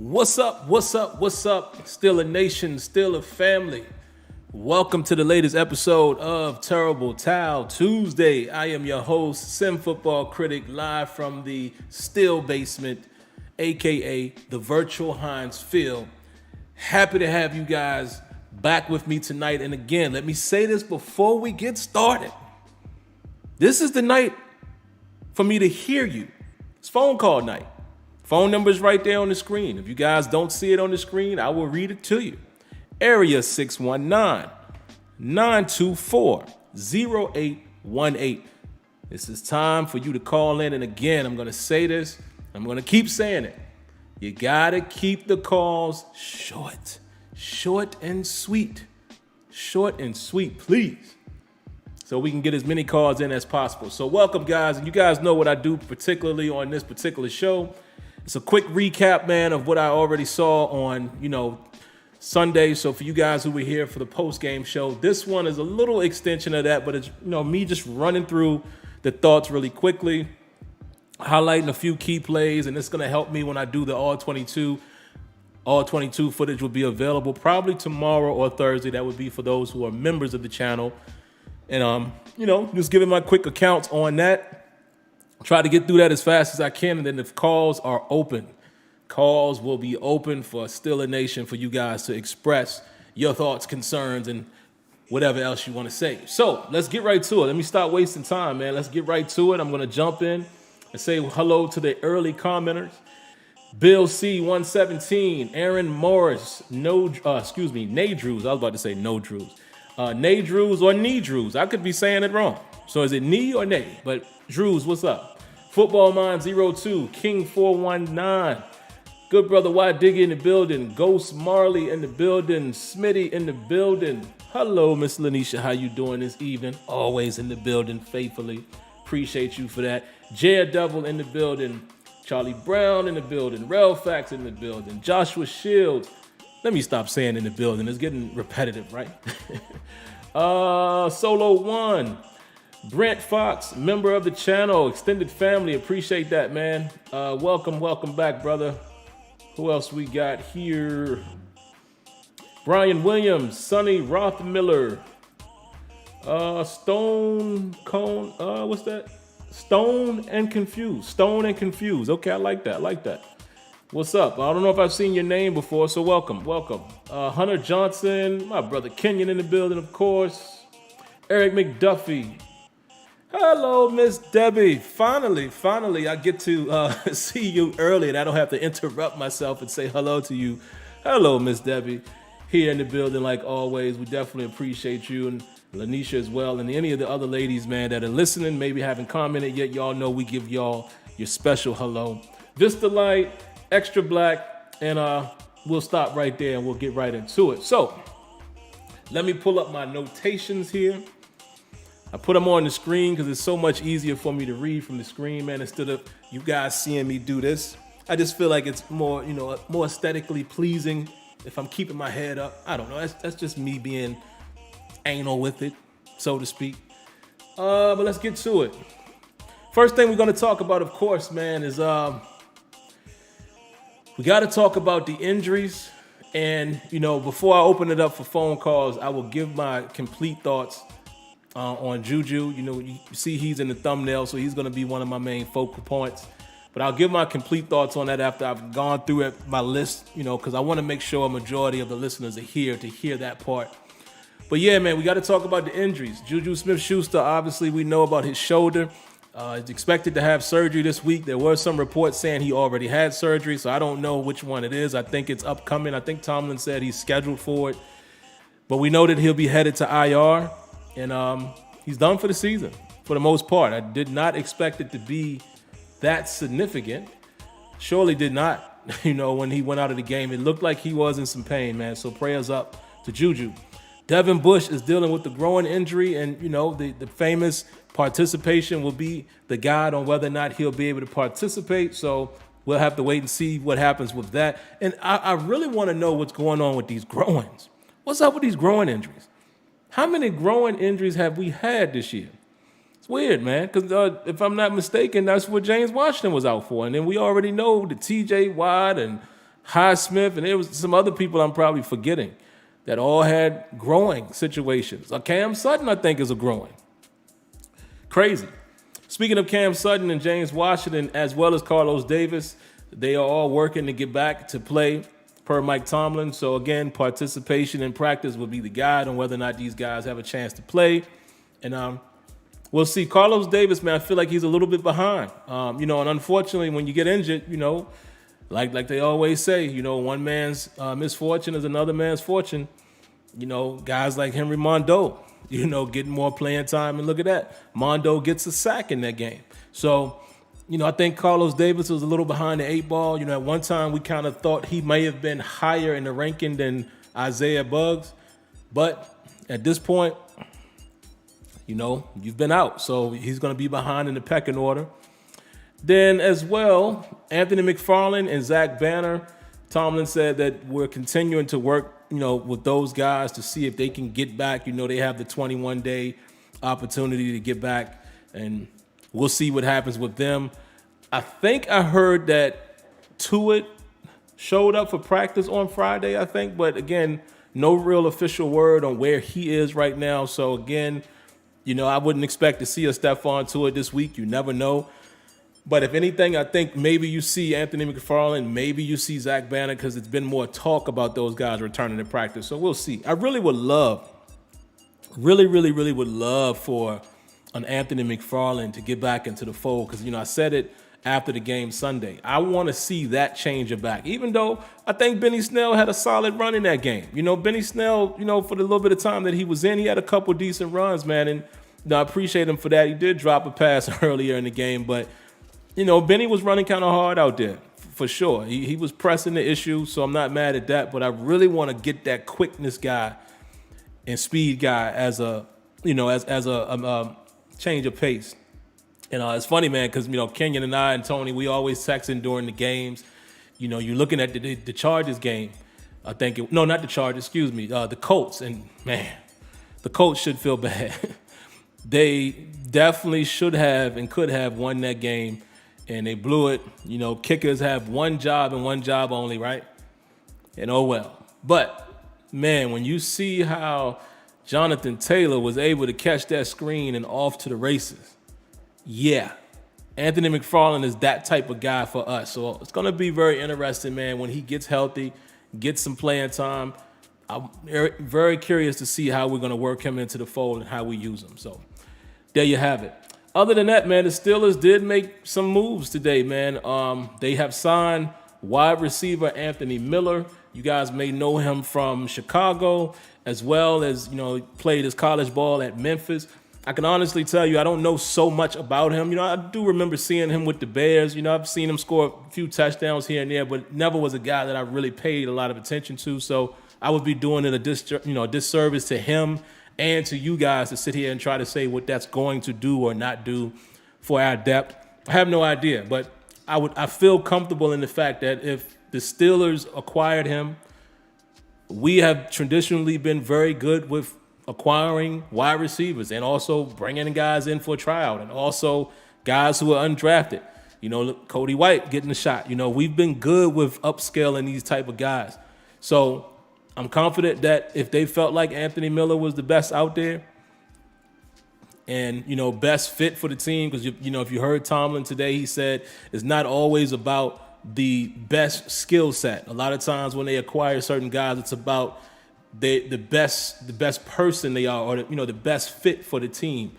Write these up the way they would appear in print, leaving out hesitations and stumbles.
What's up? SteelerNation, Steeler family. Welcome to the latest episode of Terrible Towel Tuesday. I am your host, SimFBallCritic, live from the Steel Basement, aka the virtual Heinz Field. Happy to have you guys back with me tonight. And again, let me say this before we get started. This is the night for me to hear you. It's phone call night. Phone number is right there on the screen. If you guys don't see it on the screen, I will read it to you. Area 619-924-0818. This is time for you to call in. And again, I'm going to say this. I'm going to keep saying it. You got to keep the calls short. Short and sweet. Short and sweet, please. So we can get as many calls in as possible. So welcome, guys. And you guys know what I do particularly on this particular show. It's a quick recap, man, of what I already saw on, Sunday. So for you guys who were here for the post-game show, this one is a little extension of that, but it's, me just running through the thoughts really quickly, highlighting a few key plays, and it's going to help me when I do the all 22 footage will be available probably tomorrow or Thursday. That would be for those who are members of the channel. And, just giving my quick accounts on that. Try to get through that as fast as I can, and then if calls are open, calls will be open for SteelerNation for you guys to express your thoughts, concerns, and whatever else you want to say. So let's get right to it. Let me stop wasting time, man. Let's get right to it. I'm going to jump in and say hello to the early commenters. Bill C. 117, Aaron Morris, Nadrews. I was about to say no Drews. Nadrews or Needrews. I could be saying it wrong. So is it knee or nay? But Drews, what's up? Football Mind 02, King 419, good brother Y Diggy in the building, Ghost Marley in the building, Smitty in the building. Hello, Miss Lanisha, how you doing this evening? Always in the building, faithfully. Appreciate you for that. Jared Devil in the building, Charlie Brown in the building, Relfax in the building, Joshua Shields. Let me stop saying in the building. It's getting repetitive, right? Solo One. Brent Fox, member of the channel, extended family, appreciate that, man. Welcome back, brother. Who else we got here? Brian Williams, Sonny Rothmiller, Stone Cone, what's that? Stone and Confused. Okay, I like that. What's up? I don't know if I've seen your name before, so welcome. Hunter Johnson, my brother Kenyon in the building, of course. Eric McDuffie. Hello, Miss Debbie. Finally, I get to see you early, and I don't have to interrupt myself and say hello to you. Hello, Miss Debbie. Here in the building, like always. We definitely appreciate you, and Lanisha as well, and any of the other ladies, man, that are listening, maybe haven't commented yet. Y'all know we give y'all your special hello. Vista Light, Extra Black, and we'll stop right there, and we'll get right into it. So, let me pull up my notations here. I put them on the screen because it's so much easier for me to read from the screen, man, instead of you guys seeing me do this. I just feel like it's more, more aesthetically pleasing if I'm keeping my head up. I don't know. That's just me being anal with it, so to speak. But let's get to it. First thing we're going to talk about, of course, man, is we got to talk about the injuries. And, before I open it up for phone calls, I will give my complete thoughts on JuJu. You see he's in the thumbnail, so he's going to be one of my main focal points. But I'll give my complete thoughts on that after I've gone through my list, because I want to make sure a majority of the listeners are here to hear that part. But yeah, man, we got to talk about the injuries. JuJu Smith-Schuster, obviously, we know about his shoulder. He's expected to have surgery this week. There were some reports saying he already had surgery, so I don't know which one it is. I think it's upcoming. I think Tomlin said he's scheduled for it. But we know that he'll be headed to IR. And he's done for the season, for the most part. I did not expect it to be that significant. Surely did not. When he went out of the game, it looked like he was in some pain, man. So prayers up to JuJu. Devin Bush is dealing with the growing injury, and, the famous participation will be the guide on whether or not he'll be able to participate. So we'll have to wait and see what happens with that. And I really want to know what's going on with these growings. What's up with these growing injuries? How many growing injuries have we had this year? It's weird, man, because if I'm not mistaken, that's what James Washington was out for. And then we already know the TJ Watt and Highsmith, and there was some other people I'm probably forgetting that all had growing situations. Cam Sutton, I think, is a growing. Crazy. Speaking of Cam Sutton and James Washington, as well as Carlos Davis, they are all working to get back to play per Mike Tomlin. So again, participation in practice will be the guide on whether or not these guys have a chance to play. And we'll see. Carlos Davis, man, I feel like he's a little bit behind. And unfortunately, when you get injured, like they always say, one man's misfortune is another man's fortune. Guys like Henry Mondeau, getting more playing time. And look at that. Mondeau gets a sack in that game. So, I think Carlos Davis was a little behind the eight ball. At one time we kind of thought he may have been higher in the ranking than Isaiah Buggs. But at this point, you've been out. So he's going to be behind in the pecking order. Then as well, Anthony McFarland and Zach Banner, Tomlin said that we're continuing to work, with those guys to see if they can get back. They have the 21-day opportunity to get back, and we'll see what happens with them. I think I heard that Tuitt showed up for practice on Friday, I think, but again, no real official word on where he is right now. So again, I wouldn't expect to see a Stephon Tuitt this week. You never know. But if anything, I think maybe you see Anthony McFarland, maybe you see Zach Banner, because it's been more talk about those guys returning to practice. So we'll see. I really would love, really would love for an Anthony McFarland to get back into the fold, because, I said it after the game Sunday. I want to see that change of back, even though I think Benny Snell had a solid run in that game. Benny Snell, for the little bit of time that he was in, he had a couple decent runs, man, and I appreciate him for that. He did drop a pass earlier in the game, but Benny was running kind of hard out there, for sure. He was pressing the issue, so I'm not mad at that. But I really want to get that quickness guy and speed guy as a change of pace. And it's funny, man, because Kenyon and I and Tony, we always texting during the games. You're looking at the Chargers game. I think not the Chargers, excuse me, the Colts, and man, the Colts should feel bad. They definitely should have and could have won that game. And they blew it. Kickers have one job and one job only, right? And oh well. But, man, when you see how Jonathan Taylor was able to catch that screen and off to the races, yeah, Anthony McFarland is that type of guy for us. So it's going to be very interesting, man, when he gets healthy, gets some playing time. I'm very curious to see how we're going to work him into the fold and how we use him. So there you have it. Other than that, man, the Steelers did make some moves today, man. They have signed wide receiver Anthony Miller. You guys may know him from Chicago, as well as, played his college ball at Memphis. I can honestly tell you, I don't know so much about him. I do remember seeing him with the Bears. I've seen him score a few touchdowns here and there, but never was a guy that I really paid a lot of attention to. So I would be doing it a disservice to him and to you guys to sit here and try to say what that's going to do or not do for our depth. I have no idea, but I feel comfortable in the fact that if the Steelers acquired him, we have traditionally been very good with acquiring wide receivers and also bringing guys in for a tryout, and also guys who are undrafted. Cody White getting a shot. We've been good with upscaling these type of guys. So I'm confident that if they felt like Anthony Miller was the best out there and, best fit for the team, because, if you heard Tomlin today, he said it's not always about the best skill set. A lot of times when they acquire certain guys, it's about the best person they are, or the best fit for the team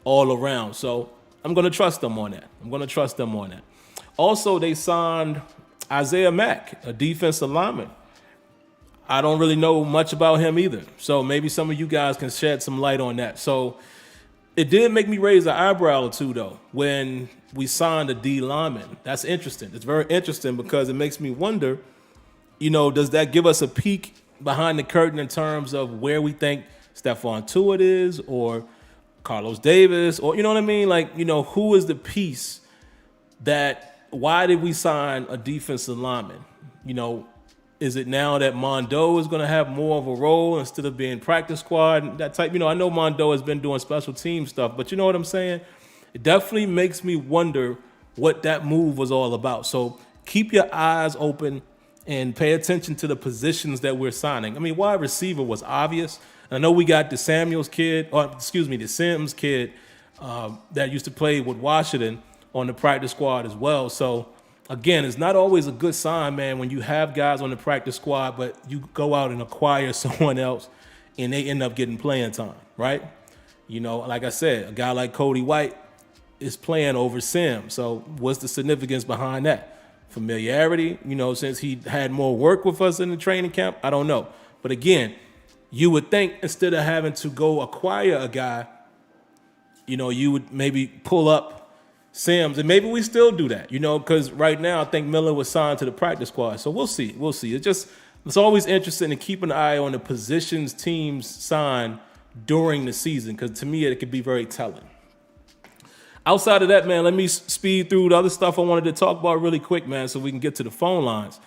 all around. So I'm going to trust them on that. Also, they signed Isaiah Mack, a defensive lineman. I don't really know much about him either. So maybe some of you guys can shed some light on that. So it did make me raise an eyebrow or two, though, when we signed a D lineman. That's interesting. It's very interesting because it makes me wonder, does that give us a peek behind the curtain in terms of where we think Stephon Tuitt is, or Carlos Davis, or, what I mean? Like, who is the piece why did we sign a defensive lineman? Is it now that Mondeau is going to have more of a role instead of being practice squad, that type? I know Mondeau has been doing special team stuff, but you know what I'm saying? It definitely makes me wonder what that move was all about. So keep your eyes open and pay attention to the positions that we're signing. I mean, wide receiver was obvious. I know we got the Sims kid that used to play with Washington on the practice squad as well. So, again, it's not always a good sign, man, when you have guys on the practice squad, but you go out and acquire someone else and they end up getting playing time, right? You know, like I said, a guy like Cody White is playing over Sim. So what's the significance behind that? Familiarity, you know, since he had more work with us in the training camp? I don't know. But again, you would think instead of having to go acquire a guy, you know, you would maybe pull up Sims, and maybe we still do that, you know, because right now I think Miller was signed to the practice squad. So we'll see. We'll see. It's always interesting to keep an eye on the positions teams sign during the season, because to me it could be very telling. Outside of that, man, let me speed through the other stuff I wanted to talk about really quick, man, so we can get to the phone lines.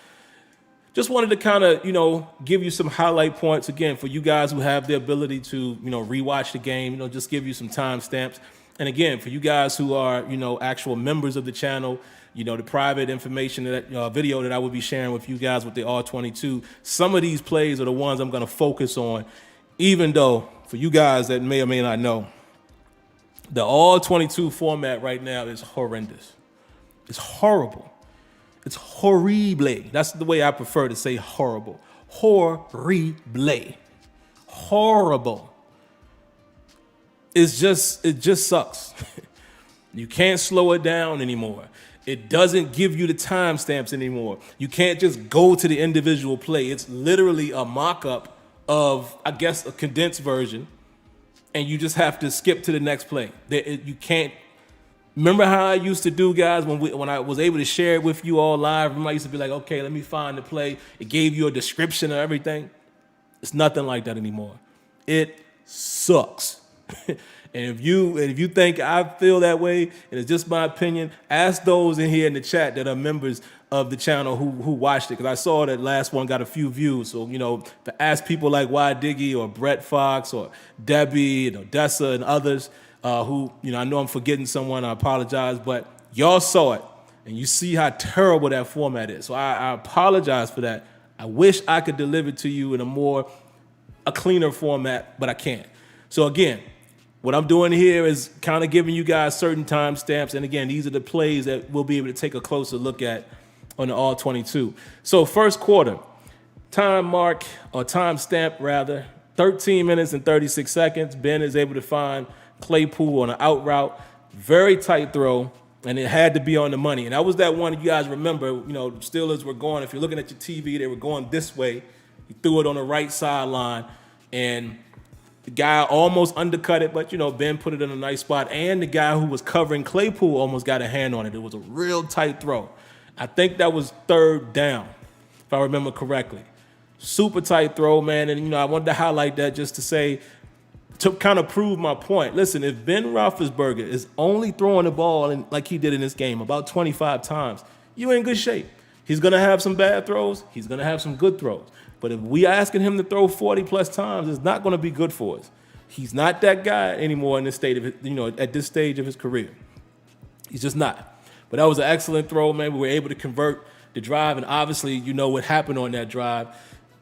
Just wanted to kind of, you know, give you some highlight points, again, for you guys who have the ability to, you know, rewatch the game, you know, just give you some timestamps. And again, for you guys who are, you know, actual members of the channel, you know, the private information, that video that I will be sharing with you guys with the R22, some of these plays are the ones I'm going to focus on, even though for you guys that may or may not know, the all-22 format right now is horrendous. It's horrible. It's horrible. That's the way I prefer to say horrible. Horrible. Horrible. It just sucks. You can't slow it down anymore. It doesn't give you the timestamps anymore. You can't just go to the individual play. It's literally a mock-up of, I guess, a condensed version, and you just have to skip to the next play. You can't. Remember how I used to do, guys, when I was able to share it with you all live? Remember I used to be like, okay, let me find the play. It gave you a description of everything. It's nothing like that anymore. It sucks. And if you think I feel that way, and it's just my opinion, ask those in here in the chat that are members of the channel who watched it, because I saw that last one got a few views. So, you know, to ask people like Y Diggy or Brett Fox or Debbie and Odessa and others who, you know, I know I'm forgetting someone, I apologize, but y'all saw it and you see how terrible that format is. So I apologize for that. I wish I could deliver it to you in a cleaner format, but I can't. So again, what I'm doing here is kind of giving you guys certain timestamps. And again, these are the plays that we'll be able to take a closer look at on the All-22. So first quarter, timestamp rather, 13 minutes and 36 seconds. Ben is able to find Claypool on an out route. Very tight throw, and it had to be on the money. And that was that one you guys remember, you know, Steelers were going, if you're looking at your TV, they were going this way. He threw it on the right sideline, and the guy almost undercut it, but, you know, Ben put it in a nice spot. And the guy who was covering Claypool almost got a hand on it. It was a real tight throw. I think that was third down, if I remember correctly. Super tight throw, man. And, you know, I wanted to highlight that just to say, to kind of prove my point. Listen, if Ben Roethlisberger is only throwing the ball like he did in this game about 25 times, you're in good shape. He's going to have some bad throws. He's going to have some good throws. But if we asking him to throw 40-plus times, it's not going to be good for us. He's not that guy anymore in this state of, you know, at this stage of his career. He's just not. But that was an excellent throw, man. We were able to convert the drive, and obviously, you know what happened on that drive.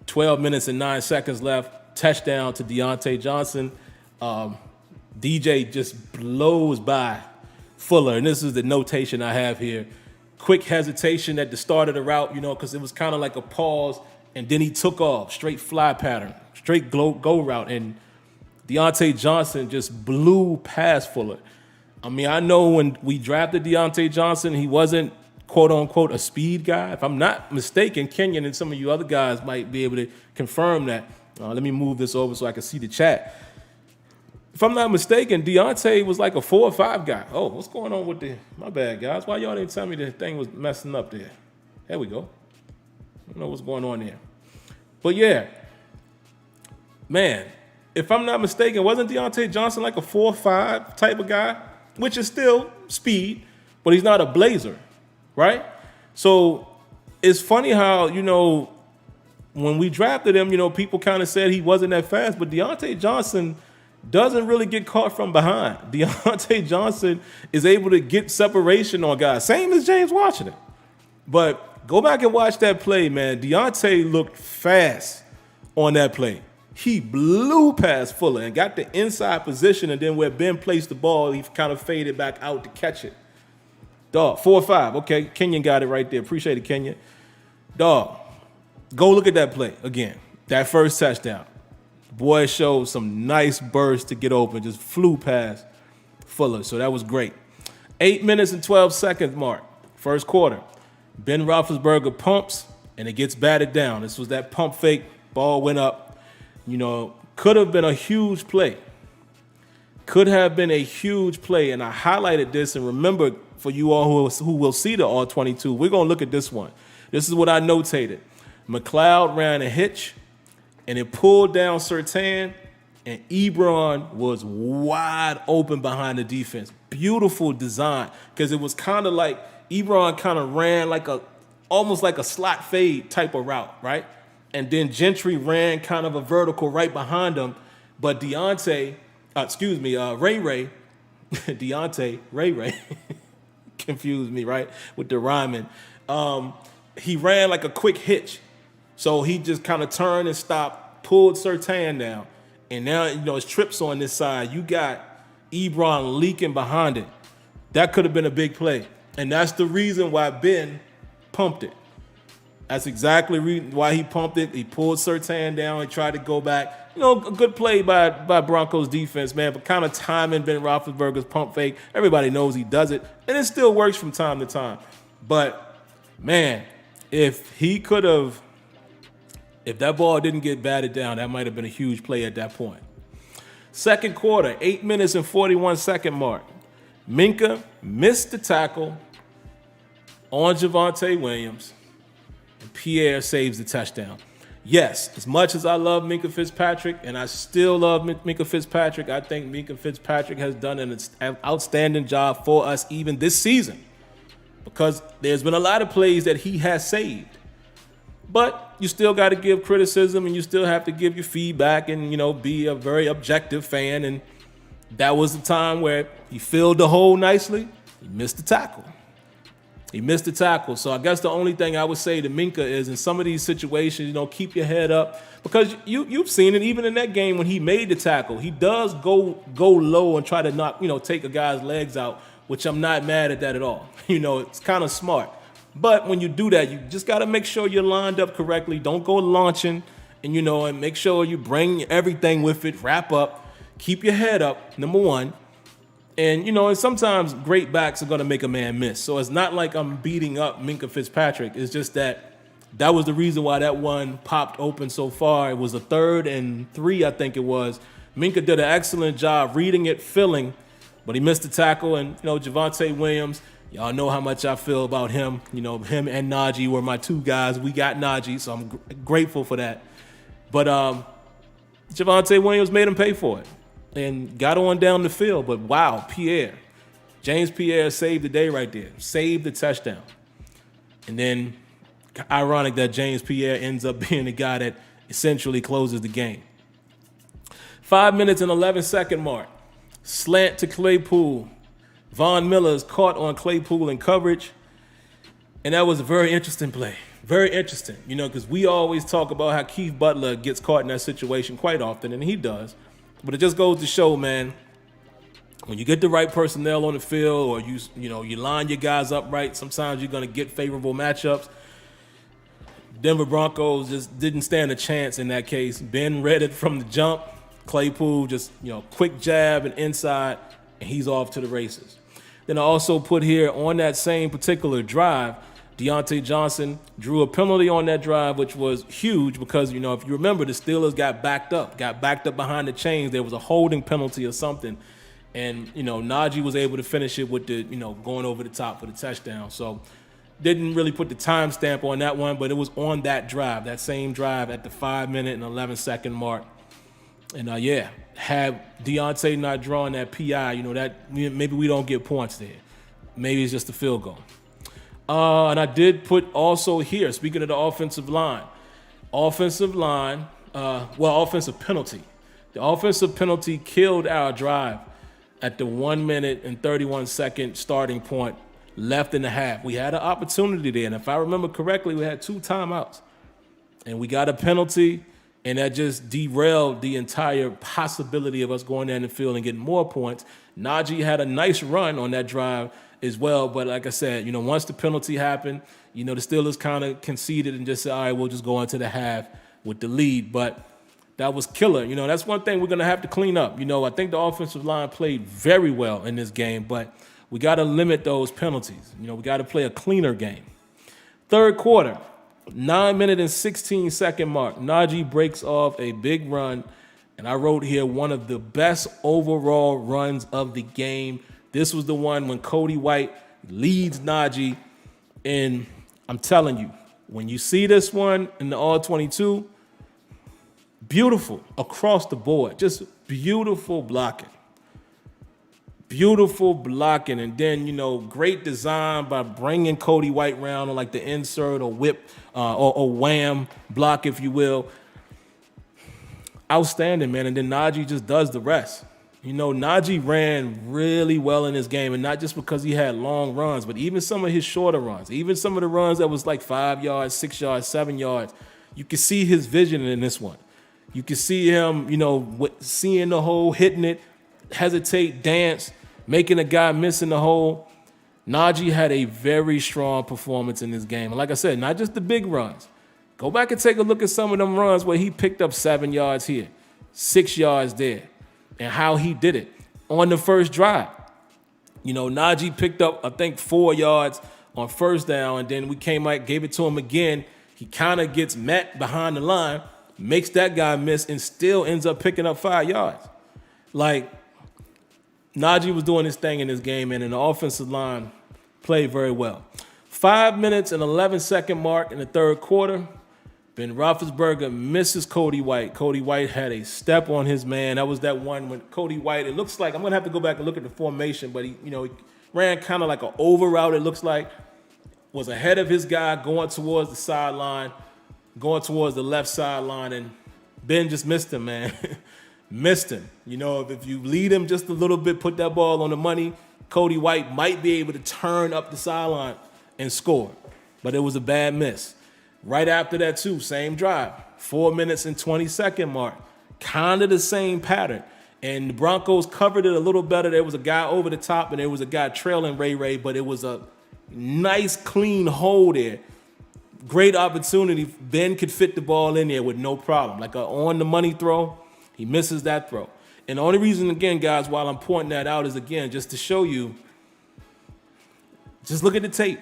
12 minutes and 9 seconds left. Touchdown to Deontay Johnson. DJ just blows by Fuller, and this is the notation I have here. Quick hesitation at the start of the route, you know, because it was kind of like a pause. And then he took off, straight fly pattern, straight go route. And Deontay Johnson just blew past Fuller. I mean, I know when we drafted Deontay Johnson, he wasn't, quote unquote, a speed guy. If I'm not mistaken, Kenyon and some of you other guys might be able to confirm that. Let me move this over so I can see the chat. If I'm not mistaken, Deontay was like a 4 or 5 guy. Oh, what's going on with my bad, guys? Why y'all didn't tell me the thing was messing up there? There we go. I don't know what's going on there. But yeah, man, if I'm not mistaken, wasn't Deontay Johnson like a 4 or 5 type of guy? Which is still speed, but he's not a blazer, right? So it's funny how, you know, when we drafted him, you know, people kind of said he wasn't that fast, but Deontay Johnson doesn't really get caught from behind. Deontay Johnson is able to get separation on guys, same as James Washington. But go back and watch that play, man. Deontay looked fast on that play. He blew past Fuller and got the inside position, and then where Ben placed the ball, he kind of faded back out to catch it. Dog, 4-5. Okay, Kenyon got it right there. Appreciate it, Kenyon. Dog, go look at that play again. That first touchdown. Boy showed some nice burst to get open. Just flew past Fuller, so that was great. 8 minutes and 12 seconds mark, first quarter. Ben Roethlisberger pumps, and it gets batted down. This was that pump fake. Ball went up. Could have been a huge play. Could have been a huge play, and I highlighted this. And remember, for you all who will see the All-22, we're going to look at this one. This is what I notated. McLeod ran a hitch, and it pulled down Surtain, and Ebron was wide open behind the defense. Beautiful design, because it was kind of like Ebron kind of ran almost like a slot fade type of route, right? And then Gentry ran kind of a vertical right behind him, but Ray confused me, right, with the rhyming. He ran like a quick hitch, so he just kind of turned and stopped, pulled Surtain down, and now his trips on this side. You got Ebron leaking behind it. That could have been a big play, and that's the reason why Ben pumped it. That's exactly why he pumped it. He pulled Surtain down and tried to go back. A good play by Broncos defense, man, but kind of timing Ben Roethlisberger's pump fake. Everybody knows he does it, and it still works from time to time. But, man, if that ball didn't get batted down, that might have been a huge play at that point. Second quarter, 8 minutes and 41 second mark. Minkah missed the tackle on Javonte Williams, and Pierre saves the touchdown. Yes, as much as I love Minkah Fitzpatrick, and I still love Minkah Fitzpatrick, I think Minkah Fitzpatrick has done an outstanding job for us even this season, because there's been a lot of plays that he has saved. But you still got to give criticism, and you still have to give your feedback and, be a very objective fan. And that was the time where he filled the hole nicely. He missed the tackle. So I guess the only thing I would say to Minkah is, in some of these situations, keep your head up, because you've seen it even in that game when he made the tackle. He does go low and try to knock, take a guy's legs out, which I'm not mad at that at all. It's kind of smart. But when you do that, you just got to make sure you're lined up correctly. Don't go launching, and make sure you bring everything with it. Wrap up. Keep your head up, number one. And, and sometimes great backs are going to make a man miss. So it's not like I'm beating up Minkah Fitzpatrick. It's just that was the reason why that one popped open so far. It was a 3rd and 3, I think it was. Minkah did an excellent job reading it, filling, but he missed the tackle. And, Javonte Williams, y'all know how much I feel about him. Him and Najee were my two guys. We got Najee, so I'm grateful for that. But Javonte Williams made him pay for it and got on down the field. But wow, James Pierre saved the day right there. Saved the touchdown. And then, ironic that James Pierre ends up being the guy that essentially closes the game. 5 minutes and 11 second mark. Slant to Claypool. Von Miller is caught on Claypool in coverage. And that was a very interesting play. Very interesting, because we always talk about how Keith Butler gets caught in that situation quite often, and he does. But it just goes to show, man, when you get the right personnel on the field, or you line your guys up right, sometimes you're going to get favorable matchups. Denver Broncos just didn't stand a chance in that case. Ben read it from the jump. Claypool just, quick jab and inside, and he's off to the races. Then I also put here, on that same particular drive, Deontay Johnson drew a penalty on that drive, which was huge because, if you remember, the Steelers got backed up behind the chains. There was a holding penalty or something. And, Najee was able to finish it with the, going over the top for the touchdown. So didn't really put the timestamp on that one, but it was on that drive, that same drive at the 5 minute and 11 second mark. And, had Deontay not drawn that PI, that maybe we don't get points there. Maybe it's just a field goal. And I did put also here, speaking of the offensive penalty. The offensive penalty killed our drive at the 1 minute and 31 second starting point. left in the half. We had an opportunity there, and if I remember correctly, we had 2 timeouts, and we got a penalty, and that just derailed the entire possibility of us going down the field and getting more points. Najee had a nice run on that drive as well, but like I said, once the penalty happened, the Steelers kind of conceded and just said, all right, we'll just go into the half with the lead, but that was killer. That's one thing we're going to have to clean up. I think the offensive line played very well in this game, but we got to limit those penalties. We got to play a cleaner game. Third quarter, 9-minute and 16-second mark. Najee breaks off a big run, and I wrote here one of the best overall runs of the game. This was the one when Cody White leads Najee, and I'm telling you, when you see this one in the All-22, beautiful across the board, just beautiful blocking. Beautiful blocking, and then, great design by bringing Cody White round on like the insert or whip or wham block, if you will. Outstanding, man, and then Najee just does the rest. Najee ran really well in this game, and not just because he had long runs, but even some of his shorter runs, even some of the runs that was like 5 yards, 6 yards, 7 yards. You can see his vision in this one. You can see him, seeing the hole, hitting it, hesitate, dance, making a guy miss in the hole. Najee had a very strong performance in this game. And like I said, not just the big runs. Go back and take a look at some of them runs where he picked up 7 yards here, 6 yards there, and how he did it on the first drive. Najee picked up, I think, 4 yards on first down, and then we came out, gave it to him again. He kind of gets met behind the line, makes that guy miss, and still ends up picking up 5 yards. Like, Najee was doing his thing in this game, and the offensive line played very well. 5 minutes and 11-second mark in the third quarter. Ben Roethlisberger misses Cody White. Cody White had a step on his man. That was that one when Cody White, it looks like, I'm going to have to go back and look at the formation, but he ran kind of like an over route, it looks like. Was ahead of his guy going towards the sideline, going towards the left sideline, and Ben just missed him, man. Missed him. If you lead him just a little bit, put that ball on the money, Cody White might be able to turn up the sideline and score. But it was a bad miss. Right after that, too, same drive, 4 minutes and 20-second mark. Kind of the same pattern. And the Broncos covered it a little better. There was a guy over the top, and there was a guy trailing Ray, but it was a nice, clean hole there. Great opportunity. Ben could fit the ball in there with no problem. Like an on-the-money throw. He misses that throw. And the only reason, again, guys, while I'm pointing that out is, again, just to show you, just look at the tape.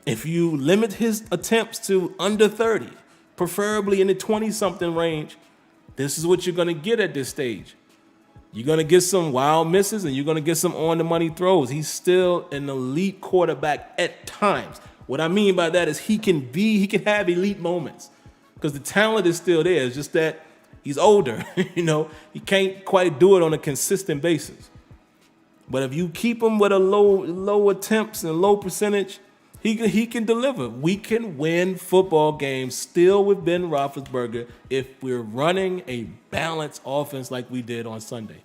If you limit his attempts to under 30, preferably in the 20-something range, this is what you're going to get at this stage. You're going to get some wild misses, and you're going to get some on-the-money throws. He's still an elite quarterback at times. What I mean by that is he can have elite moments because the talent is still there. It's just that he's older, he can't quite do it on a consistent basis. But if you keep him with a low attempts and low percentage, he can deliver. We can win football games still with Ben Roethlisberger if we're running a balanced offense like we did on Sunday.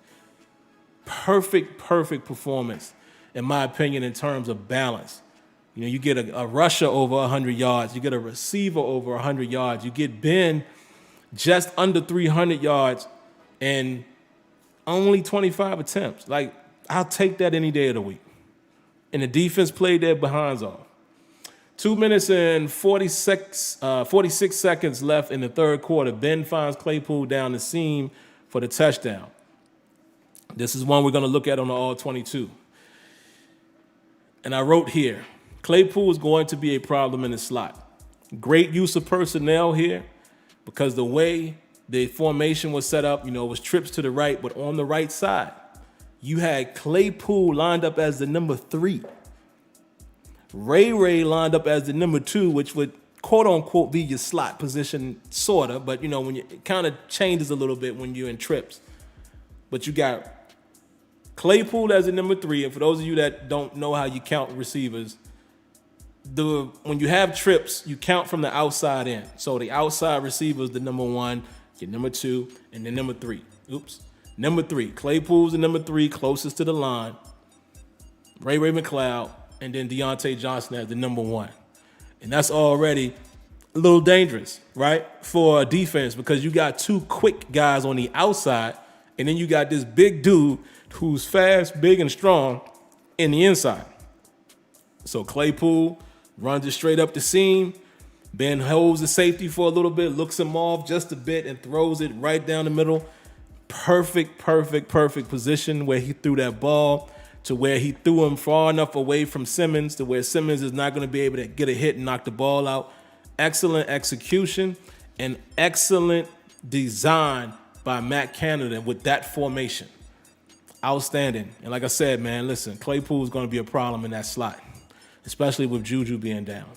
Perfect performance, in my opinion, in terms of balance. You get a rusher over 100 yards. You get a receiver over 100 yards. You get Ben just under 300 yards and only 25 attempts. Like, I'll take that any day of the week. And the defense played their behinds off. 2 minutes and 46 seconds left in the third quarter. Ben finds Claypool down the seam for the touchdown. This is one we're going to look at on the All-22. And I wrote here, Claypool is going to be a problem in the slot. Great use of personnel here because the way the formation was set up, it was trips to the right, but on the right side, you had Claypool lined up as the number 3. Ray lined up as the number 2, which would quote-unquote be your slot position, sort of, but, when it kind of changes a little bit when you're in trips. But you got Claypool as the number 3, and for those of you that don't know how you count receivers, when you have trips, you count from the outside in. So the outside receiver is the number 1, your number 2, and the number 3. Number 3. Claypool's the number 3, closest to the line. Ray McLeod, and then Deontay Johnson as the number 1. And that's already a little dangerous, right, for a defense because you got 2 quick guys on the outside, and then you got this big dude who's fast, big, and strong in the inside. So Claypool runs it straight up the seam. Ben holds the safety for a little bit, looks him off just a bit, and throws it right down the middle. Perfect position where he threw that ball to where he threw him far enough away from Simmons to where Simmons is not going to be able to get a hit and knock the ball out. Excellent execution and excellent design by Matt Canada with that formation. Outstanding. And like I said, man, listen, Claypool is going to be a problem in that slot, especially with JuJu being down.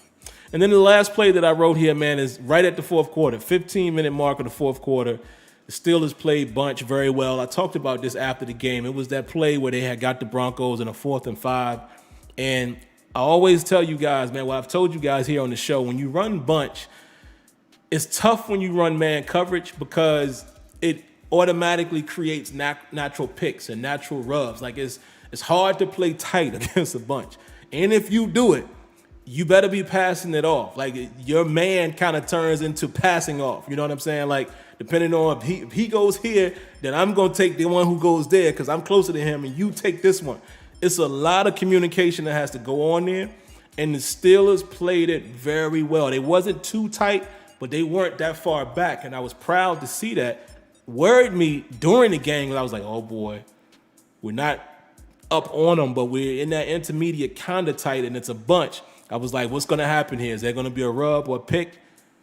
And then the last play that I wrote here, man, is right at the fourth quarter, 15-minute mark of the fourth quarter. The Steelers played bunch very well. I talked about this after the game. It was that play where they had got the Broncos in a 4th and 5. And I always tell you guys, man, I've told you guys here on the show, when you run bunch, it's tough when you run man coverage because it automatically creates natural picks and natural rubs. Like it's hard to play tight against a bunch. And if you do it, you better be passing it off. Like your man kind of turns into passing off. You know what I'm saying? Like depending on if he goes here, then I'm going to take the one who goes there because I'm closer to him and you take this one. It's a lot of communication that has to go on there. And the Steelers played it very well. They wasn't too tight, but they weren't that far back. And I was proud to see that. Worried me during the game because I was like, oh boy, we're not up on them, but we're in that intermediate kind of tight and it's a bunch. I was like, what's going to happen here? Is there going to be a rub or a pick?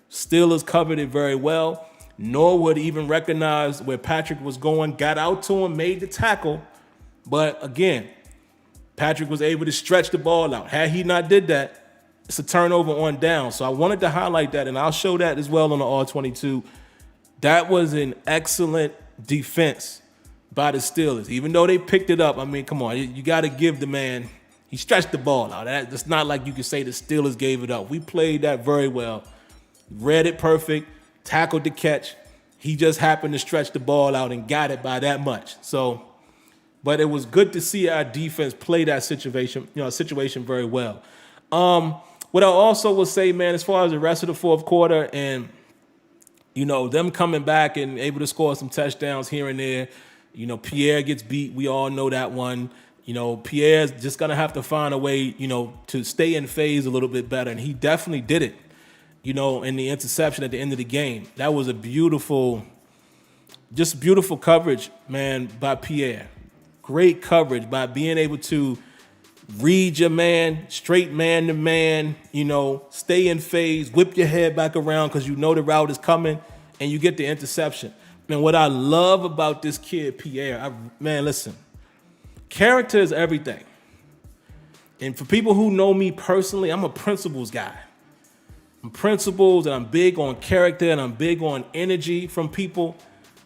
Steelers covered it very well. Norwood even recognized where Patrick was going, got out to him, made the tackle. But again, Patrick was able to stretch the ball out. Had he not did that, it's a turnover on down. So I wanted to highlight that, and I'll show that as well on the R22. That was an excellent defense by the Steelers. Even though they picked it up, I mean, come on, you got to give the man. He stretched the ball out. It's not like you can say the Steelers gave it up. We played that very well. Read it perfect, tackled the catch. He just happened to stretch the ball out and got it by that much. So, but it was good to see our defense play that situation very well. What I also will say, man, as far as the rest of the fourth quarter and, them coming back and able to score some touchdowns here and there. Pierre gets beat. We all know that one. Pierre's just going to have to find a way, to stay in phase a little bit better. And he definitely did it, in the interception at the end of the game. That was a beautiful coverage, man, by Pierre. Great coverage by being able to read your man, straight man to man, stay in phase, whip your head back around because the route is coming, and you get the interception. Man, what I love about this kid, Pierre, listen. Character is everything. And for people who know me personally, I'm a principles guy. I'm principles, and I'm big on character, and I'm big on energy from people.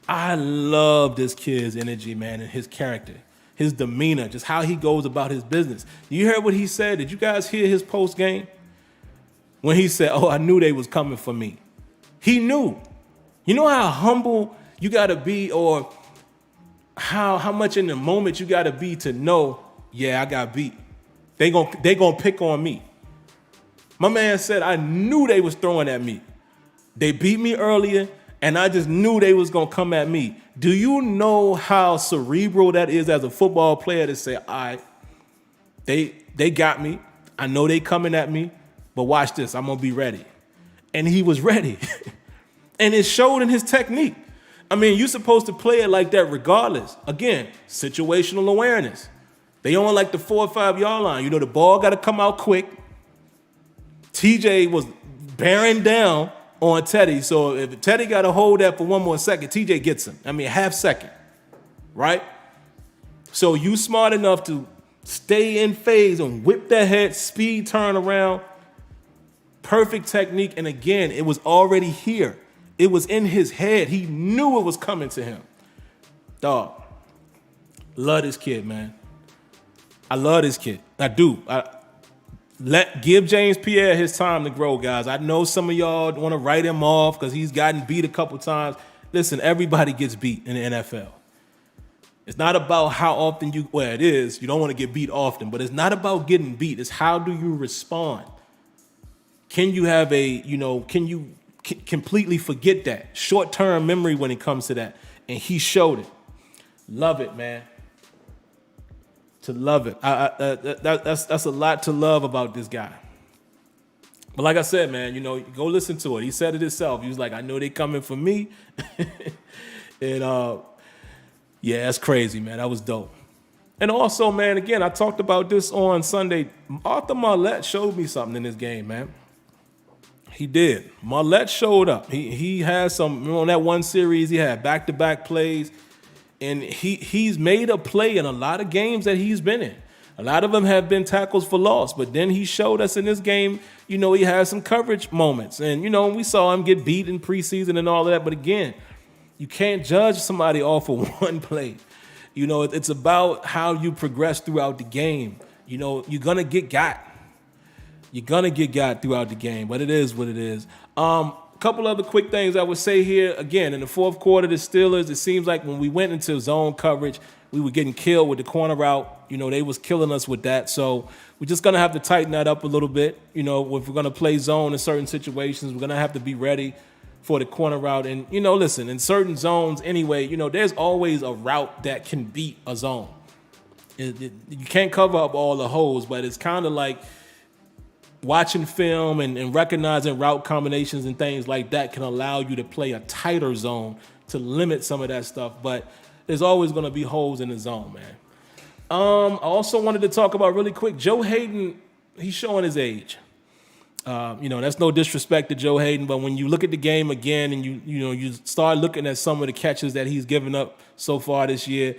I love this kid's energy, man, and his character, his demeanor, just how he goes about his business. You heard what he said? Did you guys hear his post game? When he said, I knew they was coming for me. He knew. You know how humble you got to be, or how much in the moment you got to be to know, I got beat. They gonna pick on me. My man said, I knew they was throwing at me. They beat me earlier, and I just knew they was going to come at me. Do you know how cerebral that is as a football player to say, all right, they got me. I know they coming at me, but watch this. I'm going to be ready. And he was ready. And it showed in his technique. I mean, you're supposed to play it like that regardless. Again, situational awareness. They on like the 4 or 5 yard line. The ball got to come out quick. TJ was bearing down on Teddy. So if Teddy got to hold that for one more second, TJ gets him. Half second, right? So you smart enough to stay in phase and whip that head, speed, turn around. Perfect technique. And again, it was already here. It was in his head. He knew it was coming to him. Dog, love this kid, man. I love this kid. I do. Give James Pierre his time to grow, guys. I know some of y'all want to write him off because he's gotten beat a couple times. Listen, everybody gets beat in the NFL. It's not about how often it is. You don't want to get beat often, but it's not about getting beat. It's how do you respond? Can you have can you completely forget that? Short-term memory when it comes to that. And he showed it. Love it, man. To love it. That's a lot to love about this guy. But like I said, man, go listen to it. He said it himself. He was like, I know they coming for me. And yeah, that's crazy, man. That was dope. And also, man, again, I talked about this on Sunday. Arthur Marlette showed me something in this game, man. He did. Marlette showed up. He had some, on that one series, he had back-to-back plays. And he's made a play in a lot of games that he's been in. A lot of them have been tackles for loss. But then he showed us in this game, he had some coverage moments. And, we saw him get beat in preseason and all of that. But again, you can't judge somebody off of one play. It's about how you progress throughout the game. You're going to get got. You're going to get got throughout the game, but it is what it is. A couple other quick things I would say here. Again, in the fourth quarter, the Steelers, it seems like when we went into zone coverage, we were getting killed with the corner route. They was killing us with that. So we're just going to have to tighten that up a little bit. If we're going to play zone in certain situations, we're going to have to be ready for the corner route. And, listen, in certain zones anyway, there's always a route that can beat a zone. You can't cover up all the holes, but it's kind of like watching film and recognizing route combinations and things like that can allow you to play a tighter zone to limit some of that stuff. But there's always going to be holes in the zone, man. I also wanted to talk about really quick, Joe Hayden, he's showing his age. That's no disrespect to Joe Hayden, but when you look at the game again and you start looking at some of the catches that he's given up so far this year,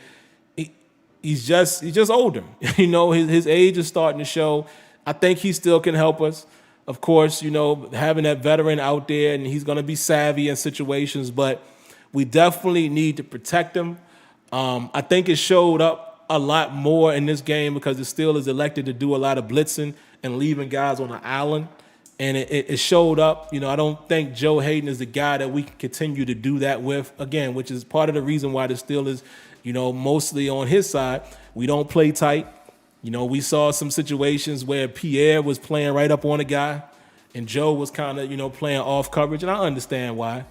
he's just older. His age is starting to show. I think he still can help us. Of course, having that veteran out there, and he's going to be savvy in situations, but we definitely need to protect him. I think it showed up a lot more in this game because the Steelers elected to do a lot of blitzing and leaving guys on the island. And it showed up. I don't think Joe Hayden is the guy that we can continue to do that with, again, which is part of the reason why the Steelers, mostly on his side, we don't play tight. We saw some situations where Pierre was playing right up on a guy and Joe was kind of, playing off coverage. And I understand why,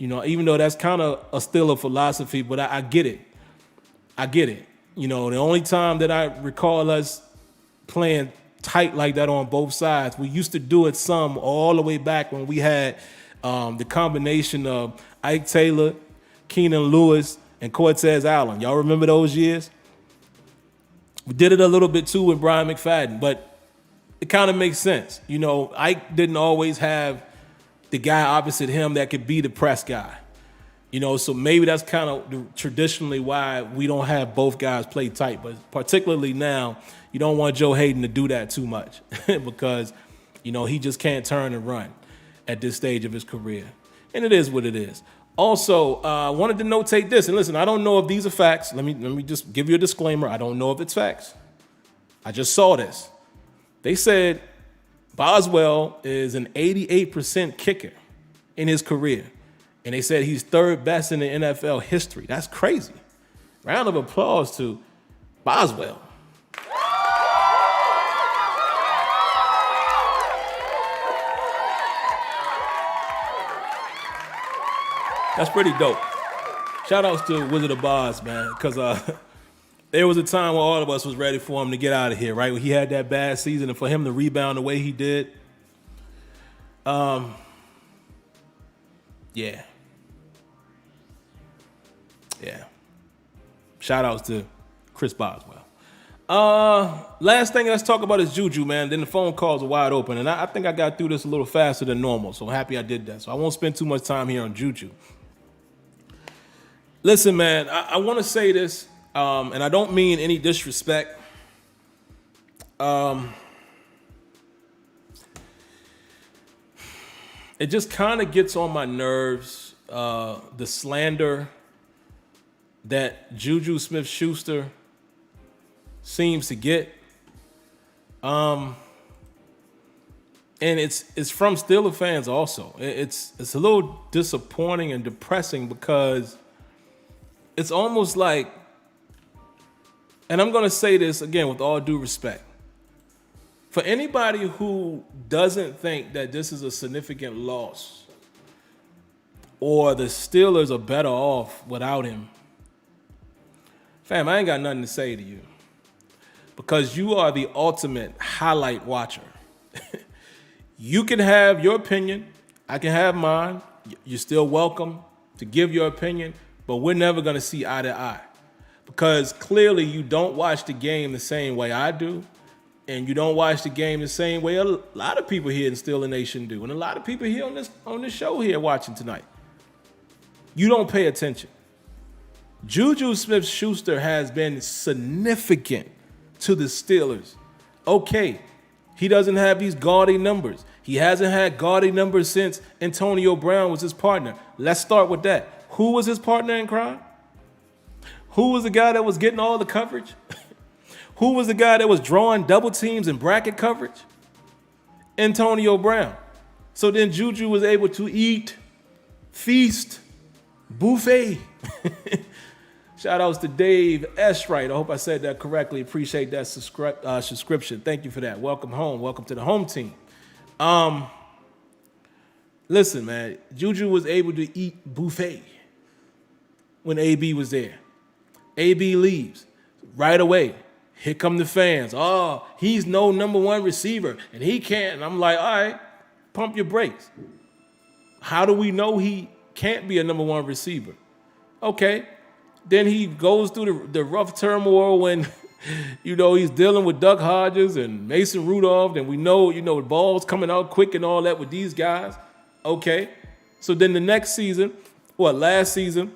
even though that's kind of a Steeler philosophy, but I get it. I get it. The only time that I recall us playing tight like that on both sides, we used to do it some all the way back when we had the combination of Ike Taylor, Keenan Lewis, and Cortez Allen. Y'all remember those years? We did it a little bit too with Brian McFadden, but it kind of makes sense. Ike didn't always have the guy opposite him that could be the press guy. So maybe that's kind of traditionally why we don't have both guys play tight. But particularly now, you don't want Joe Hayden to do that too much because, he just can't turn and run at this stage of his career. And it is what it is. Also, I wanted to notate this. And listen, I don't know if these are facts. Let me just give you a disclaimer. I don't know if it's facts. I just saw this. They said Boswell is an 88% kicker in his career. And they said he's third best in the NFL history. That's crazy. Round of applause to Boswell. That's pretty dope. Shout outs to Wizard of Oz, man, because there was a time where all of us was ready for him to get out of here, right? When he had that bad season, and for him to rebound the way he did, yeah. Shout outs to Chris Boswell. Last thing let's talk about is JuJu, man. Then the phone calls are wide open, and I think I got through this a little faster than normal, so I'm happy I did that. So I won't spend too much time here on JuJu. Listen, man, I want to say this, and I don't mean any disrespect. It just kind of gets on my nerves, the slander that JuJu Smith-Schuster seems to get. And it's from Steeler fans also. It's a little disappointing and depressing because it's almost like And I'm going to say this again with all due respect. For anybody who doesn't think that this is a significant loss or the Steelers are better off without him, fam, I ain't got nothing to say to you because you are the ultimate highlight watcher. You can have your opinion. I can have mine. You're still welcome to give your opinion, but we're never going to see eye to eye because clearly you don't watch the game the same way I do, and you don't watch the game the same way a lot of people here in SteelerNation do, and a lot of people here on this show here watching tonight. You don't pay attention. JuJu Smith-Schuster has been significant to the Steelers. Okay, he doesn't have these gaudy numbers. He hasn't had gaudy numbers since Antonio Brown was his partner. Let's start with that. Who was his partner in crime? Who was the guy that was getting all the coverage? Who was the guy that was drawing double teams and bracket coverage? Antonio Brown. So then JuJu was able to eat, feast, buffet. Shout outs to Dave Esright. I hope I said that correctly. Appreciate that subscription. Thank you for that. Welcome home. Welcome to the home team. Listen, man, JuJu was able to eat buffet when AB was there. AB leaves right away. Here come the fans. Oh, he's no number one receiver, and he can't. And I'm like, all right, pump your brakes. How do we know he can't be a number one receiver? Okay. Then he goes through the rough turmoil when, he's dealing with Duck Hodges and Mason Rudolph, and we know, the ball's coming out quick and all that with these guys. Okay. So then the next season, last season,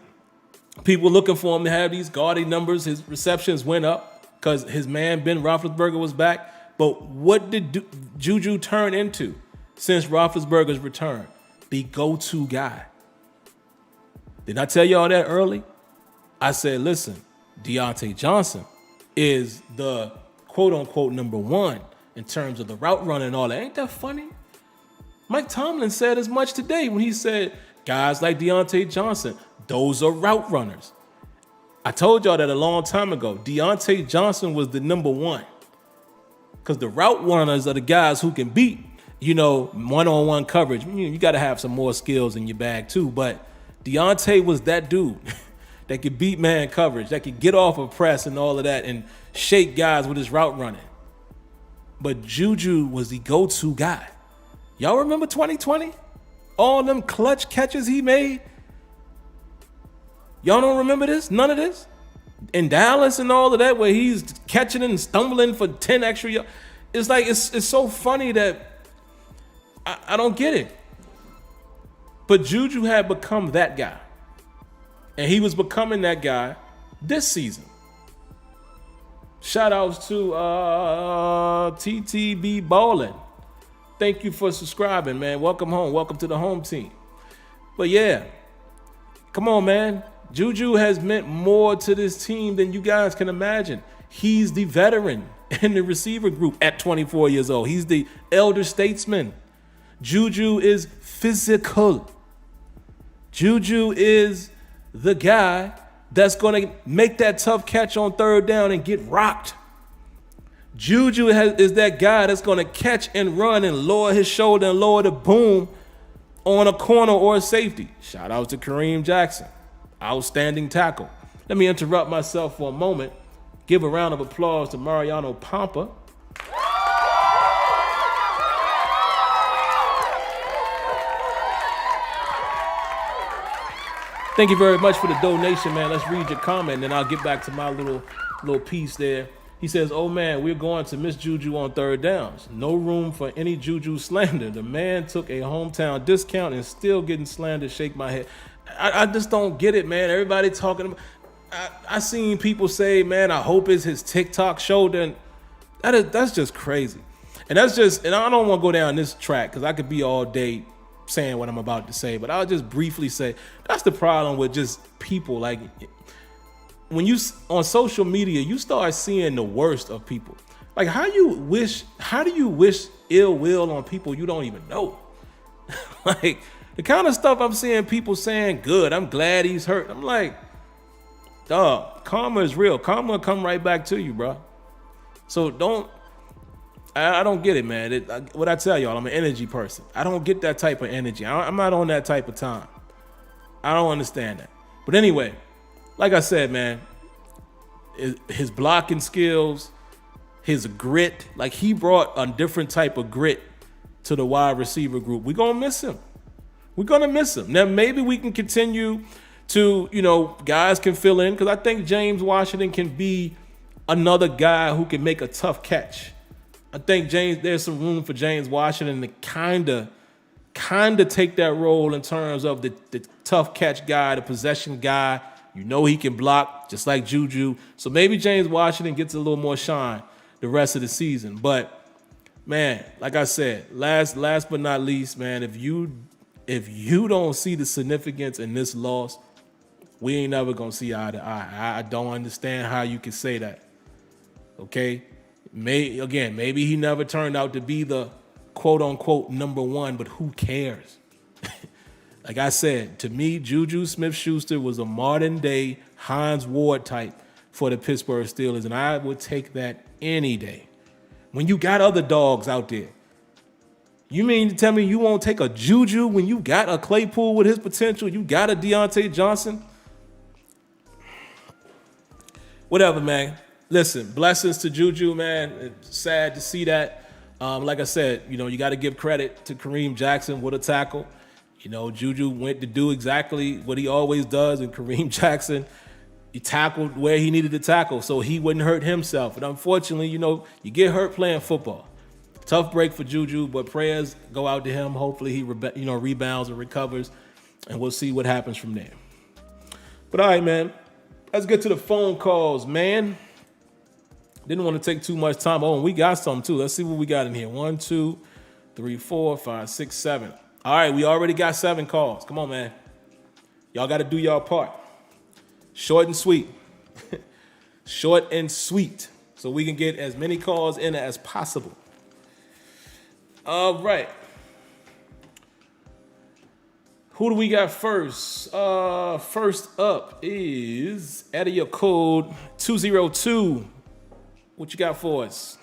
people looking for him to have these gaudy numbers. His receptions went up because his man Ben Roethlisberger was back. But what did JuJu turn into since Roethlisberger's return? The go-to guy. Did I tell y'all that early? I said, listen, Deontay Johnson is the quote-unquote number one in terms of the route running and all that. Ain't that funny? Mike Tomlin said as much today when he said, guys like Deontay Johnson, those are route runners. I told y'all that a long time ago. Deontay Johnson was the number one because the route runners are the guys who can beat, one-on-one coverage. You got to have some more skills in your bag too, but Deontay was that dude that could beat man coverage, that could get off of press and all of that and shake guys with his route running. But JuJu was the go-to guy. Y'all remember 2020? All them clutch catches he made? Y'all don't remember this? None of this? In Dallas and all of that where he's catching and stumbling for 10 extra yards. It's like, it's so funny that I don't get it. But JuJu had become that guy. And he was becoming that guy this season. Shout outs to TTB Ballin. Thank you for subscribing, man. Welcome home. Welcome to the home team. But yeah, come on, man. JuJu has meant more to this team than you guys can imagine. He's the veteran in the receiver group at 24 years old. He's the elder statesman. JuJu is physical. JuJu is the guy that's going to make that tough catch on third down and get rocked. JuJu is that guy that's going to catch and run and lower his shoulder and lower the boom on a corner or a safety. Shout out to Kareem Jackson. Outstanding tackle. Let me interrupt myself for a moment. Give a round of applause to Mariano Pampa. Thank you very much for the donation, man. Let's read your comment, and I'll get back to my little piece there. He says, oh, man, we're going to miss JuJu on third downs. No room for any JuJu slander. The man took a hometown discount and still getting slandered. Shake my head. I just don't get it, man. Everybody talking about I seen people say, man, I hope it's his TikTok shoulder. And that's just crazy. And I don't want to go down this track because I could be all day saying what I'm about to say, but I'll just briefly say that's the problem with just people. Like when you on social media, you start seeing the worst of people. Like how do you wish ill will on people you don't even know? Like the kind of stuff I'm seeing people saying, good, I'm glad he's hurt. I'm like, Dog, karma is real. Karma will come right back to you, bro. So I don't get it, man. What I tell y'all, I'm an energy person. I don't get that type of energy. I'm not on that type of time. I don't understand that. But anyway, like I said, man, his blocking skills, his grit, like he brought a different type of grit to the wide receiver group. We're going to miss him. We're going to miss him. Now, maybe we can continue to, guys can fill in, because I think James Washington can be another guy who can make a tough catch. I think there's some room for James Washington to kind of take that role in terms of the tough catch guy, the possession guy. He can block just like JuJu. So maybe James Washington gets a little more shine the rest of the season. But man, like I said, last but not least, man, if you don't see the significance in this loss, we ain't never gonna see eye to eye. I don't understand how you can say that. Okay? Maybe he never turned out to be the quote unquote number one, but who cares? Like I said, to me, JuJu Smith-Schuster was a modern day Hines Ward type for the Pittsburgh Steelers, and I would take that any day. When you got other dogs out there, you mean to tell me you won't take a JuJu when you got a Claypool with his potential? You got a Deontay Johnson? Whatever, man. Listen, blessings to JuJu, man. It's sad to see that. Like I said, you got to give credit to Kareem Jackson with a tackle. JuJu went to do exactly what he always does, and Kareem Jackson, he tackled where he needed to tackle so he wouldn't hurt himself. And unfortunately, you get hurt playing football. Tough break for JuJu, but prayers go out to him. Hopefully he rebounds and recovers, and we'll see what happens from there. But all right, man, let's get to the phone calls, man. Didn't want to take too much time. Oh, and we got some too. Let's see what we got in here. 1, 2, 3, 4, 5, 6, 7. All right, we already got 7 calls. Come on, man. Y'all got to do y'all part. Short and sweet. Short and sweet. So we can get as many calls in as possible. All right. Who do we got first? First up is area code 202. What you got for us?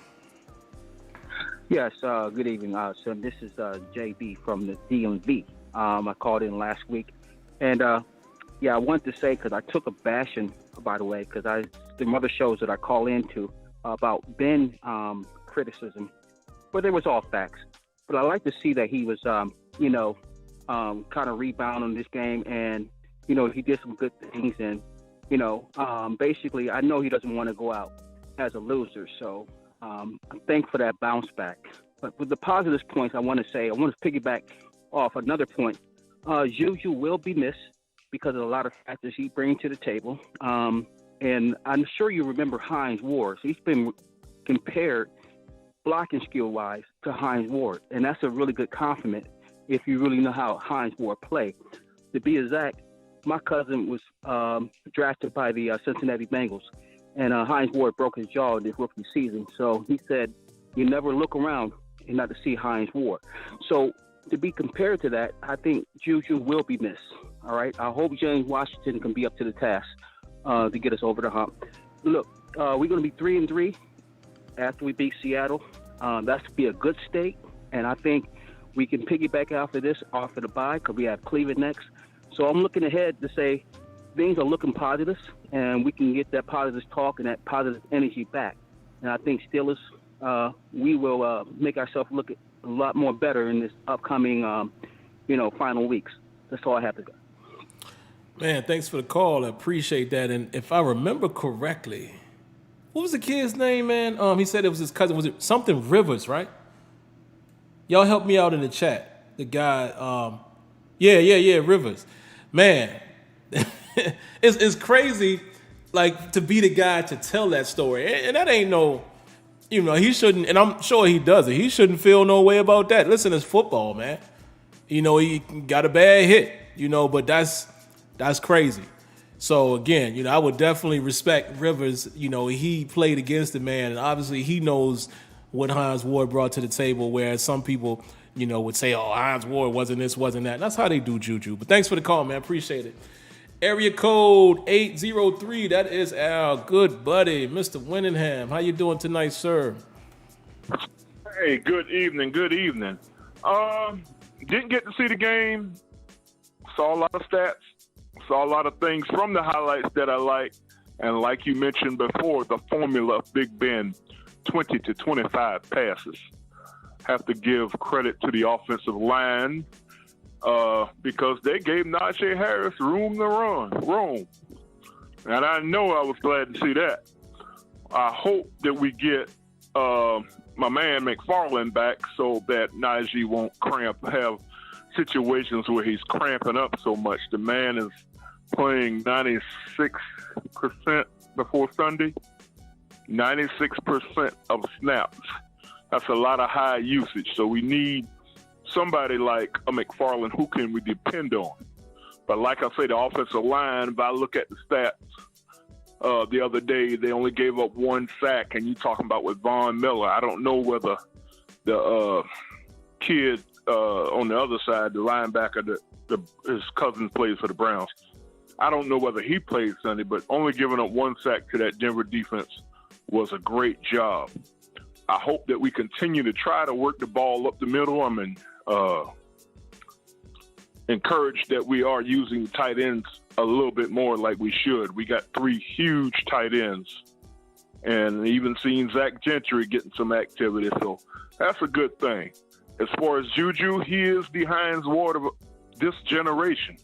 Yes, good evening. So this is JB from the DMV. I called in last week. And, I wanted to say, because I took a bashing, by the way, because the other shows that I call into about Ben criticism, but there was all facts. But I like to see that he was, kind of rebounding this game. And, he did some good things. And, basically, I know he doesn't want to go out as a loser. So I'm thankful for that bounce back. But with the positive points, I want to piggyback off another point. JuJu will be missed because of a lot of factors he brings to the table. And I'm sure you remember Hines Ward. He's been compared blocking skill-wise to Hines Ward. And that's a really good compliment if you really know how Hines Ward play. To be exact, my cousin was drafted by the Cincinnati Bengals. And Hines Ward broke his jaw in his rookie season. So he said, you never look around and not to see Hines Ward. So to be compared to that, I think JuJu will be missed. All right. I hope James Washington can be up to the task to get us over the hump. Look, we're going to be 3-3 after we beat Seattle. That's to be a good state. And I think we can piggyback after this off of the bye because we have Cleveland next. So I'm looking ahead to say things are looking positive, and we can get that positive talk and that positive energy back. And I think Steelers, we will make ourselves look a lot more better in this upcoming, final weeks. That's all I have to go. Man, thanks for the call. I appreciate that. And if I remember correctly, what was the kid's name, man? He said it was his cousin. Was it something Rivers, right? Y'all help me out in the chat. The guy, Rivers. Man, it's crazy, like, to be the guy to tell that story. And that ain't no, he shouldn't, and I'm sure he does it. He shouldn't feel no way about that. Listen, it's football, man. He got a bad hit, but that's crazy. So again, I would definitely respect Rivers. He played against the man, and obviously he knows what Hines Ward brought to the table, whereas some people, would say, oh, Hines Ward wasn't this, wasn't that. And that's how they do JuJu. But thanks for the call, man. Appreciate it. Area code 803. That is our good buddy, Mr. Winningham. How you doing tonight, sir? Hey, good evening. Good evening. Didn't get to see the game. Saw a lot of stats. Saw a lot of things from the highlights that I like. And like you mentioned before, the formula of Big Ben, 20 to 25 passes. Have to give credit to the offensive line because they gave Najee Harris room to roam. And I know I was glad to see that. I hope that we get my man McFarland back so that Najee won't have situations where he's cramping up so much. The man is playing 96% before Sunday, 96% of snaps. That's a lot of high usage. So we need somebody like a McFarland who can we depend on. But like I say, the offensive line, if I look at the stats the other day, they only gave up 1 sack, and you talking about with Von Miller. I don't know whether the kid on the other side, the linebacker, his cousin plays for the Browns. I don't know whether he played Sunday, but only giving up 1 sack to that Denver defense was a great job. I hope that we continue to try to work the ball up the middle. I'm encouraged that we are using tight ends a little bit more like we should. We got 3 huge tight ends, and even seen Zach Gentry getting some activity, so that's a good thing. As far as JuJu, he is the Hines Ward of this generation.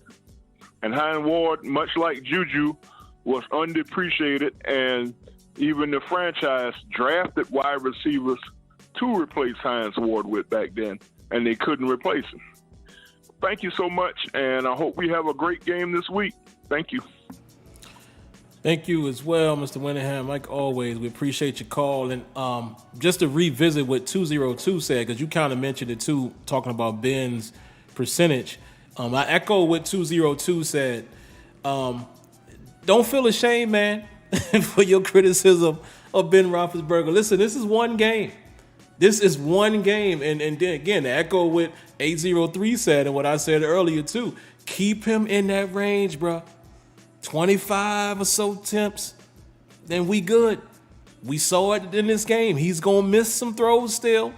And Hines Ward, much like JuJu, was underappreciated, and even the franchise drafted wide receivers to replace Hines Ward with back then, and they couldn't replace him. Thank you so much, and I hope we have a great game this week. Thank you. Thank you as well, Mr. Winningham. Like always, we appreciate your call. And just to revisit what 202 said, because you kind of mentioned it too, talking about Ben's percentage. I echo what 202 said. Don't feel ashamed, man, for your criticism of Ben Roethlisberger. Listen, this is one game. This is one game. And then again, to echo what 803 said and what I said earlier too, keep him in that range, bro. 25 or so attempts, then we good. We saw it in this game. He's going to miss some throws still,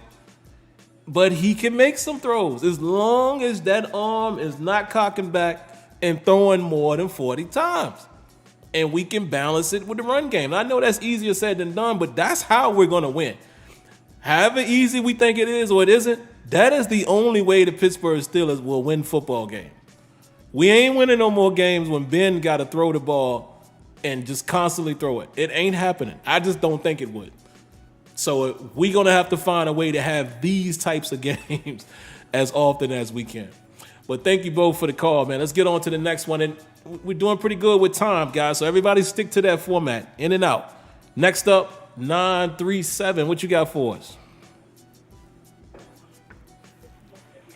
but he can make some throws as long as that arm is not cocking back and throwing more than 40 times. And we can balance it with the run game. I know that's easier said than done, but that's how we're going to win. However easy we think it is or it isn't, that is the only way the Pittsburgh Steelers will win football games. We ain't winning no more games when Ben got to throw the ball and just constantly throw it. It ain't happening. I just don't think it would. So we're going to have to find a way to have these types of games as often as we can. But thank you both for the call, man. Let's get on to the next one. And we're doing pretty good with time, guys. So everybody stick to that format, in and out. Next up, 937. What you got for us?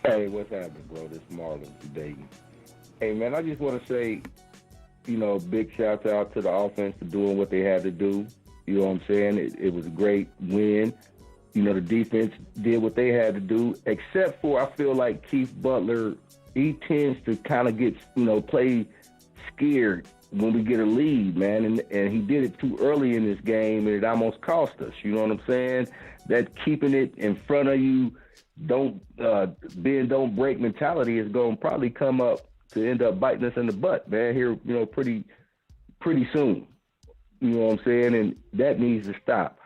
Hey, what's happening, bro? This is Marlon from Dayton. Hey, man, I just want to say, big shout out to the offense for doing what they had to do. You know what I'm saying? It was a great win. The defense did what they had to do, except for I feel like Keith Butler, he tends to kind of get, play scared when we get a lead, man. And he did it too early in this game, and it almost cost us. You know what I'm saying? That keeping it in front of you, don't break mentality is going to probably come up to end up biting us in the butt, man, here, pretty soon. You know what I'm saying? And that needs to stop.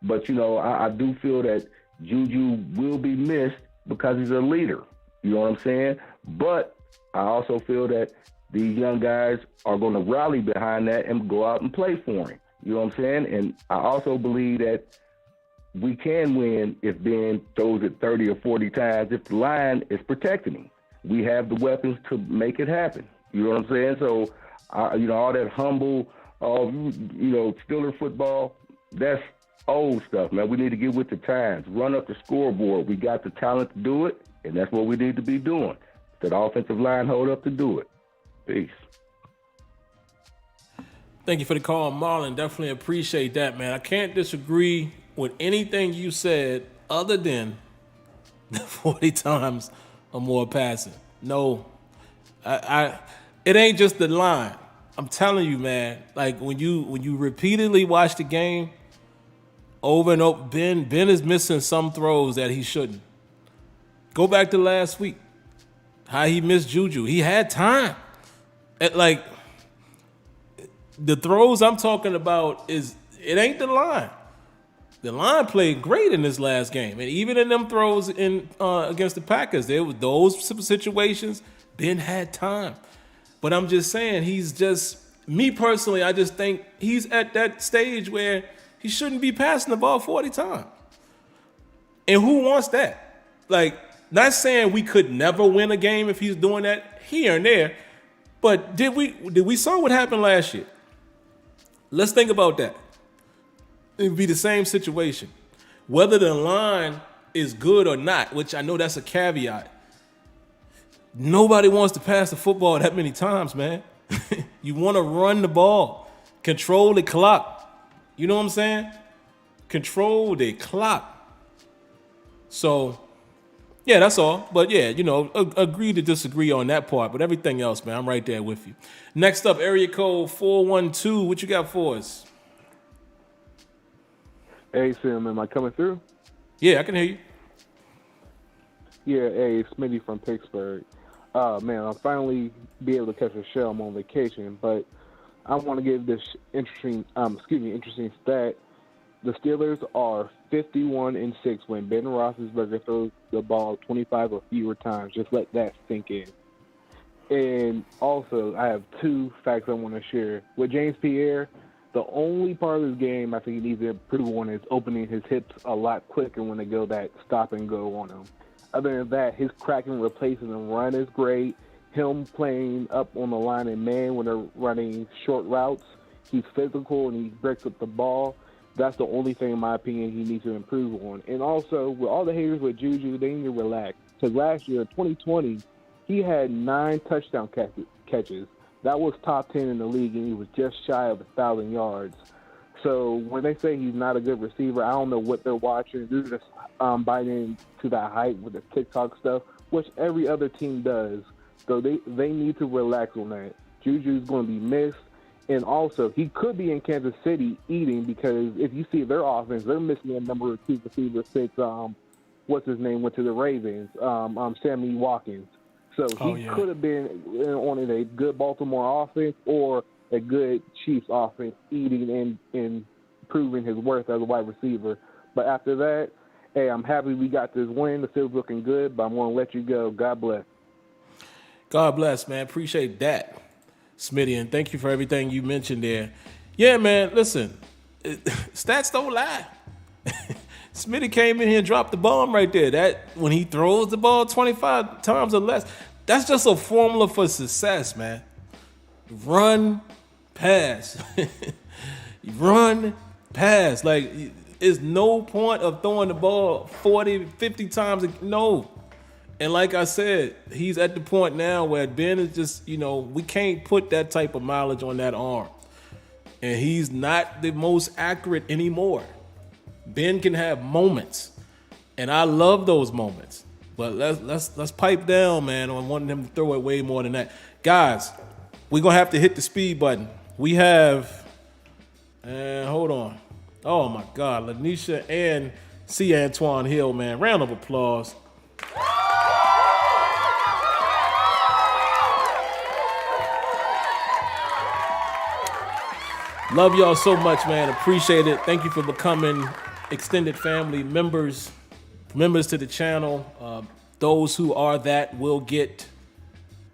But, I do feel that JuJu will be missed because he's a leader. You know what I'm saying? But I also feel that these young guys are going to rally behind that and go out and play for him. You know what I'm saying? And I also believe that we can win if Ben throws it 30 or 40 times if the line is protecting him. We have the weapons to make it happen. You know what I'm saying? So, all that humble, Steeler football, that's old stuff, man. We need to get with the times, run up the scoreboard. We got the talent to do it, and that's what we need to be doing. That offensive line hold up to do it. Peace. Thank you for the call, Marlon. Definitely appreciate that, man. I can't disagree with anything you said other than the 40 times or more passing. No, it ain't just the line. I'm telling you, man. Like when you repeatedly watch the game over and over, Ben is missing some throws that he shouldn't. Go back to last week, how he missed JuJu. He had time. Like the throws I'm talking about it ain't the line. The line played great in this last game, and even in them throws in against the Packers, there was those situations. Ben had time, but I'm just saying he's just me personally. I just think he's at that stage where he shouldn't be passing the ball 40 times. And who wants that? Like, not saying we could never win a game if he's doing that here and there, but did we saw what happened last year? Let's think about that. It would be the same situation. Whether the line is good or not, which I know that's a caveat, nobody wants to pass the football that many times, man. You want to run the ball, control the clock. You know what I'm saying? Control the clock. So, yeah, that's all. But yeah, agree to disagree on that part. But everything else, man, I'm right there with you. Next up, area code 412. What you got for us? Hey, Sim, am I coming through? Yeah, I can hear you. Yeah, hey, it's Smitty from Pittsburgh. Man, I'll finally be able to catch a show. I'm on vacation, but I want to give this interesting stat. The Steelers are 51-6 when Ben Roethlisberger throws the ball 25 or fewer times. Just let that sink in. And also, I have two facts I want to share. With James Pierre, the only part of this game I think he needs to improve on is opening his hips a lot quicker when they go that stop and go on him. Other than that, his cracking, replacing and run is great. Him playing up on the line and man when they're running short routes, he's physical and he breaks up the ball. That's the only thing, in my opinion, he needs to improve on. And also, with all the haters with JuJu, they need to relax. Because last year, 2020, he had 9 touchdown catches. That was top 10 in the league, and he was just shy of 1,000 yards. So when they say he's not a good receiver, I don't know what they're watching. They're just biting into that hype with the TikTok stuff, which every other team does. So they need to relax on that. JuJu's going to be missed. And also, he could be in Kansas City eating because if you see their offense, they're missing a number 2 receivers since, what's his name, went to the Ravens, Sammy Watkins. So he could have been on a good Baltimore offense or a good Chiefs offense eating and proving his worth as a wide receiver. But after that, hey, I'm happy we got this win. The field's looking good, but I'm going to let you go. God bless. God bless, man. Appreciate that, Smitty, and thank you for everything you mentioned there. Yeah, man, listen, stats don't lie. Smitty came in here and dropped the bomb right there. That when he throws the ball 25 times or less, that's just a formula for success, man. Run, pass. Run, pass. Like, there's no point of throwing the ball 40, 50 times. No. And like I said, he's at the point now where Ben is just, we can't put that type of mileage on that arm. And he's not the most accurate anymore. Ben can have moments, and I love those moments. But let's pipe down, man, on wanting him to throw it way more than that. Guys, we're going to have to hit the speed button. We have, hold on. Oh, my God, Lanisha and C. Antoine Hill, man. Round of applause. Love y'all so much, man. Appreciate it. Thank you for becoming extended family members to the channel. Those who are that will get,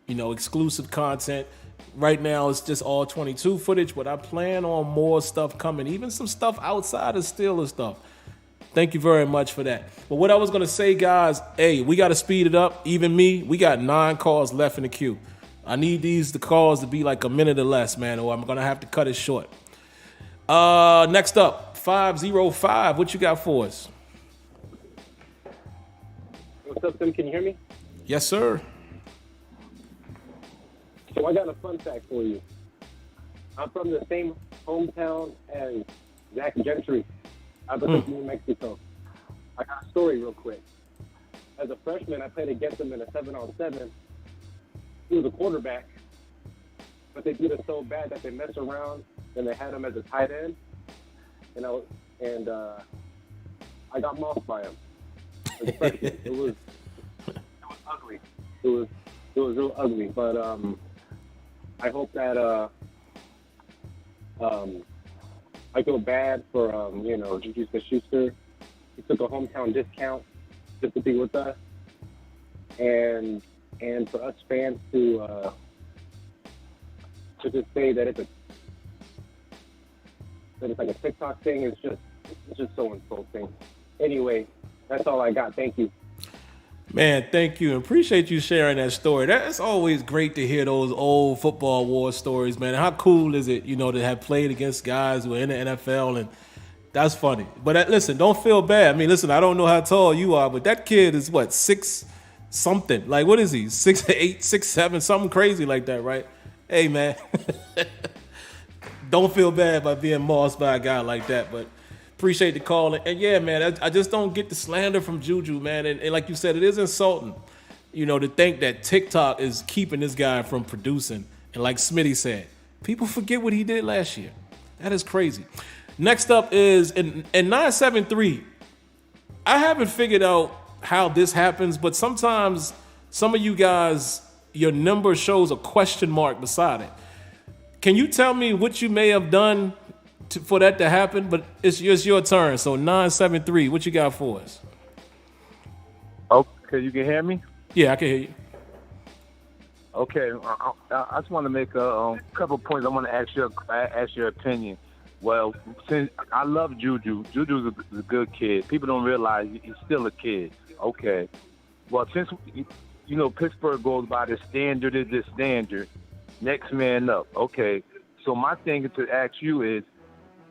exclusive content. Right now, it's just all 22 footage, but I plan on more stuff coming, even some stuff outside of Steelers stuff. Thank you very much for that. But what I was going to say, guys, hey, we got to speed it up. Even me, we got 9 calls left in the queue. I need the calls to be like a minute or less, man, or I'm going to have to cut it short. Next up, 505. What you got for us? What's up, Tim? Can you hear me? Yes, sir. So I got a fun fact for you. I'm from the same hometown as Zach Gentry. I live in New Mexico. I got a story real quick. As a freshman, I played against him in a 7-on-7. He was a quarterback. but they did it so bad that they messed around and they had him as a tight end, and I got mossed by him. It was ugly. It was real ugly. But I hope that I feel bad for JuJu Schuster. He took a hometown discount just to be with us, and for us fans to just say that it's like a TikTok thing is just so insulting. Anyway, that's all I got. Thank you. Man, thank you. Appreciate you sharing that story. That's always great to hear those old football war stories, man. How cool is it, to have played against guys who are in the NFL, and that's funny. But listen, don't feel bad. I mean, listen, I don't know how tall you are, but that kid is what, 6 something? Like, what is he? 6'8", 6'7", something crazy like that, right? Hey, man, don't feel bad by being mossed by a guy like that, but appreciate the call. And yeah, man, I just don't get the slander from JuJu, man. And like you said, it is insulting, to think that TikTok is keeping this guy from producing. And like Smitty said, people forget what he did last year. That is crazy. Next up is in 973. I haven't figured out how this happens, but sometimes some of you guys, your number shows a question mark beside it. Can you tell me what you may have done for that to happen? But it's your turn. So 973, what you got for us? Okay, you can hear me? Yeah, I can hear you. Okay, I just want to make a couple points. I want to ask your opinion. Well, since I love JuJu, JuJu's a good kid. People don't realize he's still a kid. Okay. Well, since Pittsburgh goes by the standard is the standard, next man up. Okay. So my thing to ask you is,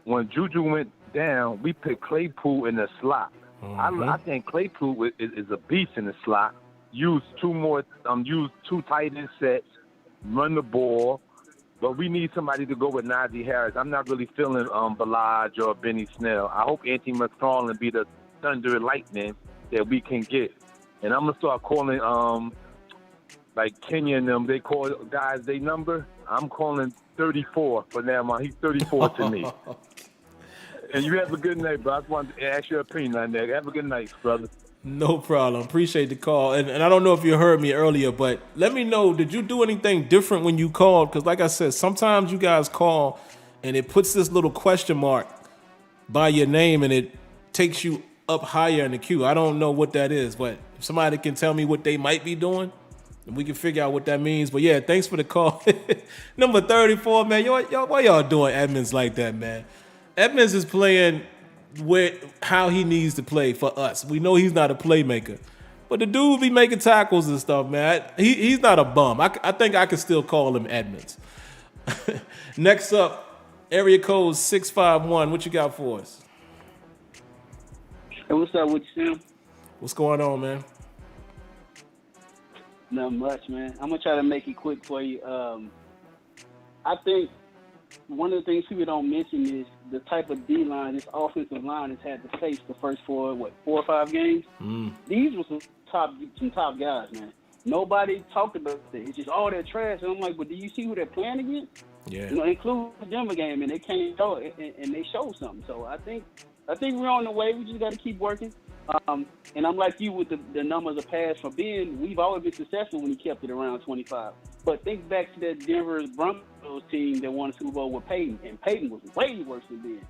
when JuJu went down, we put Claypool in the slot. Mm-hmm. I think Claypool is a beast in the slot. Use two tight end sets, run the ball, but we need somebody to go with Najee Harris. I'm not really feeling Balaj or Benny Snell. I hope Anthony McFarland be the thunder and lightning that we can get. And I'm gonna start calling like Kenya and them. They call guys they number. I'm calling 34 for now on. He's 34 to me. And you have a good night, bro. I just wanted to ask your opinion on that. Have a good night, brother. No problem. Appreciate the call. And I don't know if you heard me earlier, but let me know, did you do anything different when you called? Because like I said, sometimes you guys call and it puts this little question mark by your name and it takes you up higher in the queue. I don't know what that is, but if somebody can tell me what they might be doing, and we can figure out what that means. But yeah, thanks for the call. Number 34, man. Y'all, why y'all doing Edmonds like that, man? Edmonds is playing how he needs to play for us. We know he's not a playmaker, but the dude be making tackles and stuff, man. He's not a bum. I think I can still call him Edmonds. Next up, area code 651. What you got for us? Hey, what's up with you, Sam? What's going on, man? Not much, man. I'm gonna try to make it quick for you. I think one of the things people don't mention is the type of D-line this offensive line has had to face the first 4 or 5 games. These were some top guys, man. Nobody talked about it. It's just all that trash. And I'm like, but do you see who they're playing against? Yeah. Include the Denver game, and they came out and they showed something. So I think we're on the way. We just got to keep working. And I'm like you with the numbers of pass from Ben. We've always been successful when he kept it around 25. But think back to that Denver Broncos team that won the Super Bowl with Peyton, and Peyton was way worse than Ben.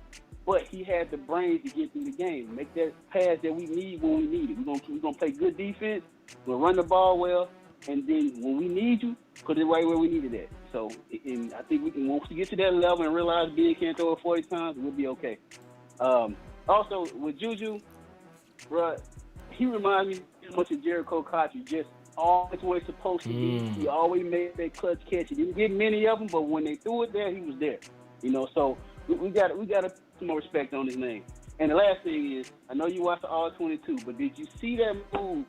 But he had the brains to get through the game, make that pass that we need when we need it. We're gonna play good defense. We'll run the ball well, and then when we need you, put it right where we need it at. So, and I think we can, once we get to that level and realize Ben can't throw it 40 times, we'll be okay. Also, with JuJu, bruh, he reminds me so much of Jericho Cottrell, just always where he's supposed to be. He always made that clutch catch. He didn't get many of them, but when they threw it there, he was there. So we got to put some more respect on his name. And the last thing is, I know you watched the All-22, but did you see that move,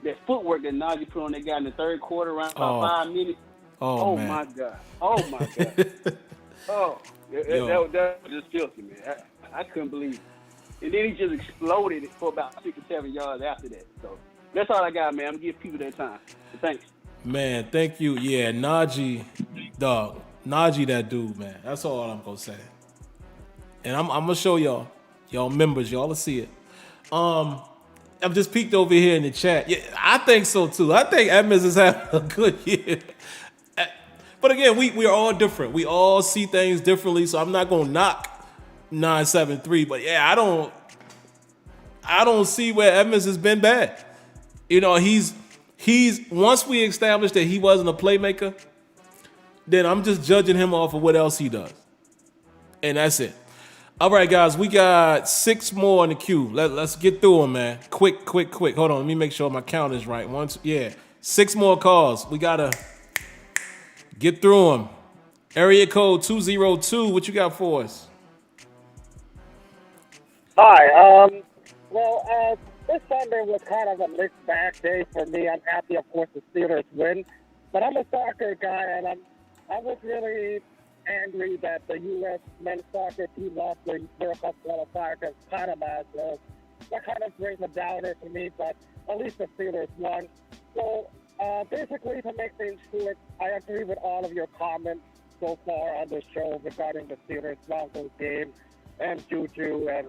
that footwork that Najee put on that guy in the third quarter around about 5 minutes? Oh man. My God. Oh, my God. That was just filthy, man. I couldn't believe it. And then he just exploded for about 6 or 7 yards after that. So that's all I got, man. I'm going to give people their time. So thanks. Man, thank you. Yeah, Najee, dog. Najee, that dude, man. That's all I'm gonna say. And I'm gonna show y'all members, y'all will see it. I've just peeked over here in the chat. Yeah, I think so too. I think Edmonds is having a good year. But again, we are all different. We all see things differently. So I'm not gonna knock 973. But yeah, I don't see where Edmonds has been bad. You know, he's once we established that he wasn't a playmaker, then I'm just judging him off of what else he does. And that's it. All right, guys, we got 6 more in the queue. Let's get through them, man. Quick. Hold on, let me make sure my count is right. 6 more calls. We gotta get through them. Area code 202. What you got for us? Hi. This Sunday was kind of a mixed bag day for me. I'm happy, of course, the Steelers win, but I'm a soccer guy, and I was really angry that the U.S. men's soccer team lost the World Cup qualifier against Panama. So that kind of brings a downer to me, but at least the Steelers won. So basically, to make things short, I agree with all of your comments so far on the show regarding the Steelers-Broncos game and JuJu and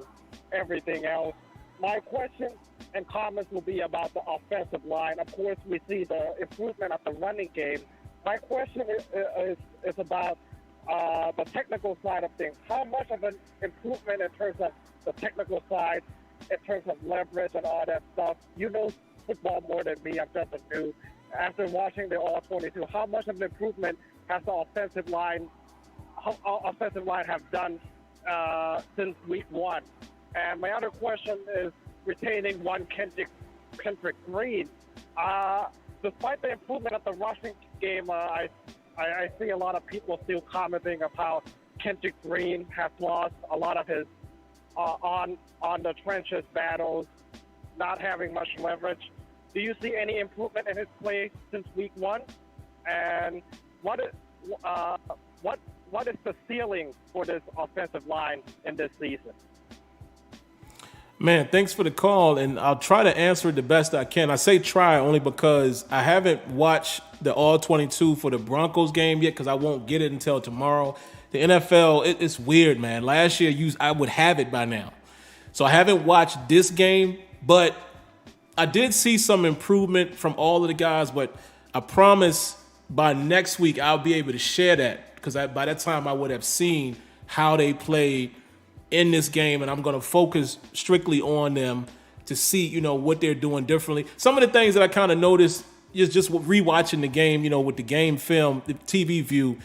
everything else. My question and comments will be about the offensive line. Of course, we see the improvement of the running game. My question is about the technical side of things. How much of an improvement in terms of the technical side, in terms of leverage and all that stuff? You know football more than me. I'm just a new. After watching the All-22, how much of an improvement has the offensive line have done since week 1? And my other question is retaining one Kendrick Green. Despite the improvement of the rushing game, I see a lot of people still commenting of how Kendrick Green has lost a lot of his on the trenches battles, not having much leverage. Do you see any improvement in his play since week 1? And what is the ceiling for this offensive line in this season? Man, thanks for the call, and I'll try to answer it the best I can. I say try only because I haven't watched the All-22 for the Broncos game yet because I won't get it until tomorrow. The NFL, it's weird, man. Last year, I would have it by now. So I haven't watched this game, but I did see some improvement from all of the guys, but I promise by next week I'll be able to share that because by that time I would have seen how they played in this game, and I'm going to focus strictly on them to see, what they're doing differently. Some of the things that I kind of noticed is just rewatching the game, with the game film, the TV view.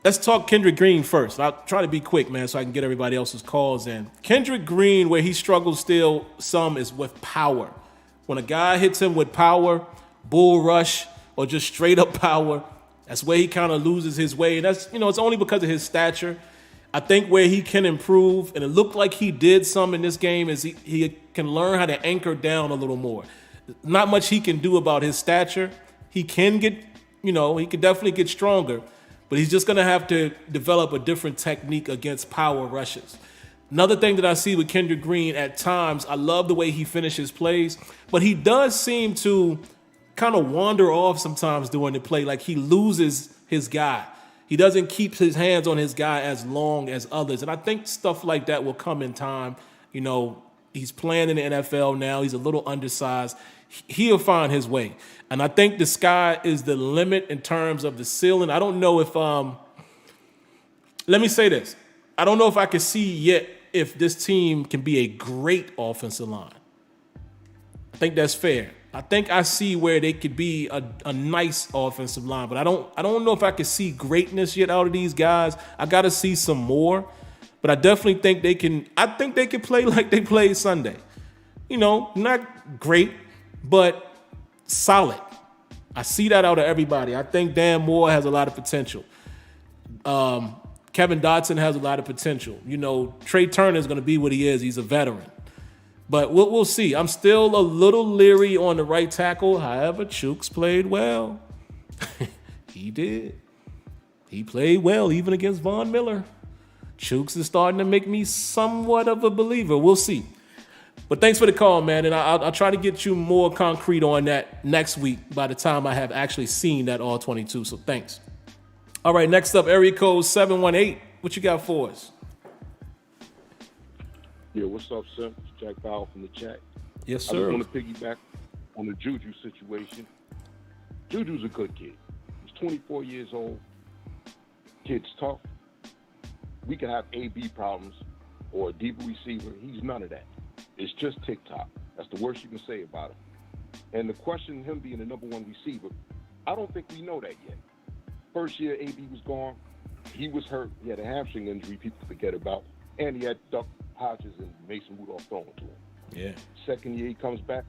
Let's talk Kendrick Green first. I'll try to be quick, man, so I can get everybody else's calls in. Kendrick Green, where he struggles still some is with power. When a guy hits him with power, bull rush, or just straight up power, that's where he kind of loses his way. And that's, it's only because of his stature. I think where he can improve, and it looked like he did some in this game, is he can learn how to anchor down a little more. Not much he can do about his stature. He can get, he could definitely get stronger, but he's just going to have to develop a different technique against power rushes. Another thing that I see with Kendrick Green at times, I love the way he finishes plays, but he does seem to kind of wander off sometimes during the play, like he loses his guy. He doesn't keep his hands on his guy as long as others. And I think stuff like that will come in time. He's playing in the NFL now. He's a little undersized. He'll find his way. And I think the sky is the limit in terms of the ceiling. I don't know if let me say this. I don't know if I can see yet if this team can be a great offensive line. I think that's fair. I think I see where they could be a nice offensive line, but I don't know if I can see greatness yet out of these guys. I got to see some more, but I definitely think they can. I think they can play like they played Sunday. Not great, but solid. I see that out of everybody. I think Dan Moore has a lot of potential. Kevin Dotson has a lot of potential. Trey Turner is going to be what he is. He's a veteran. But we'll see. I'm still a little leery on the right tackle. However, Chooks played well. He did. He played well, even against Von Miller. Chooks is starting to make me somewhat of a believer. We'll see. But thanks for the call, man. And I'll try to get you more concrete on that next week by the time I have actually seen that All-22. So thanks. All right, next up, area code 718. What you got for us? Yeah, what's up, Sim? It's Jack Bauer from the chat. Yes, I sir. just want to piggyback on the JuJu situation. JuJu's a good kid. He's 24 years old. Kid's tough. We can have A-B problems or a deeper receiver. He's none of that. It's just TikTok. That's the worst you can say about him. And the question, him being the number one receiver, I don't think we know that yet. First year, A.B. was gone. He was hurt. He had a hamstring injury people forget about. And he had Duck Hodges and Mason Rudolph throwing to him. Yeah. Second year, he comes back.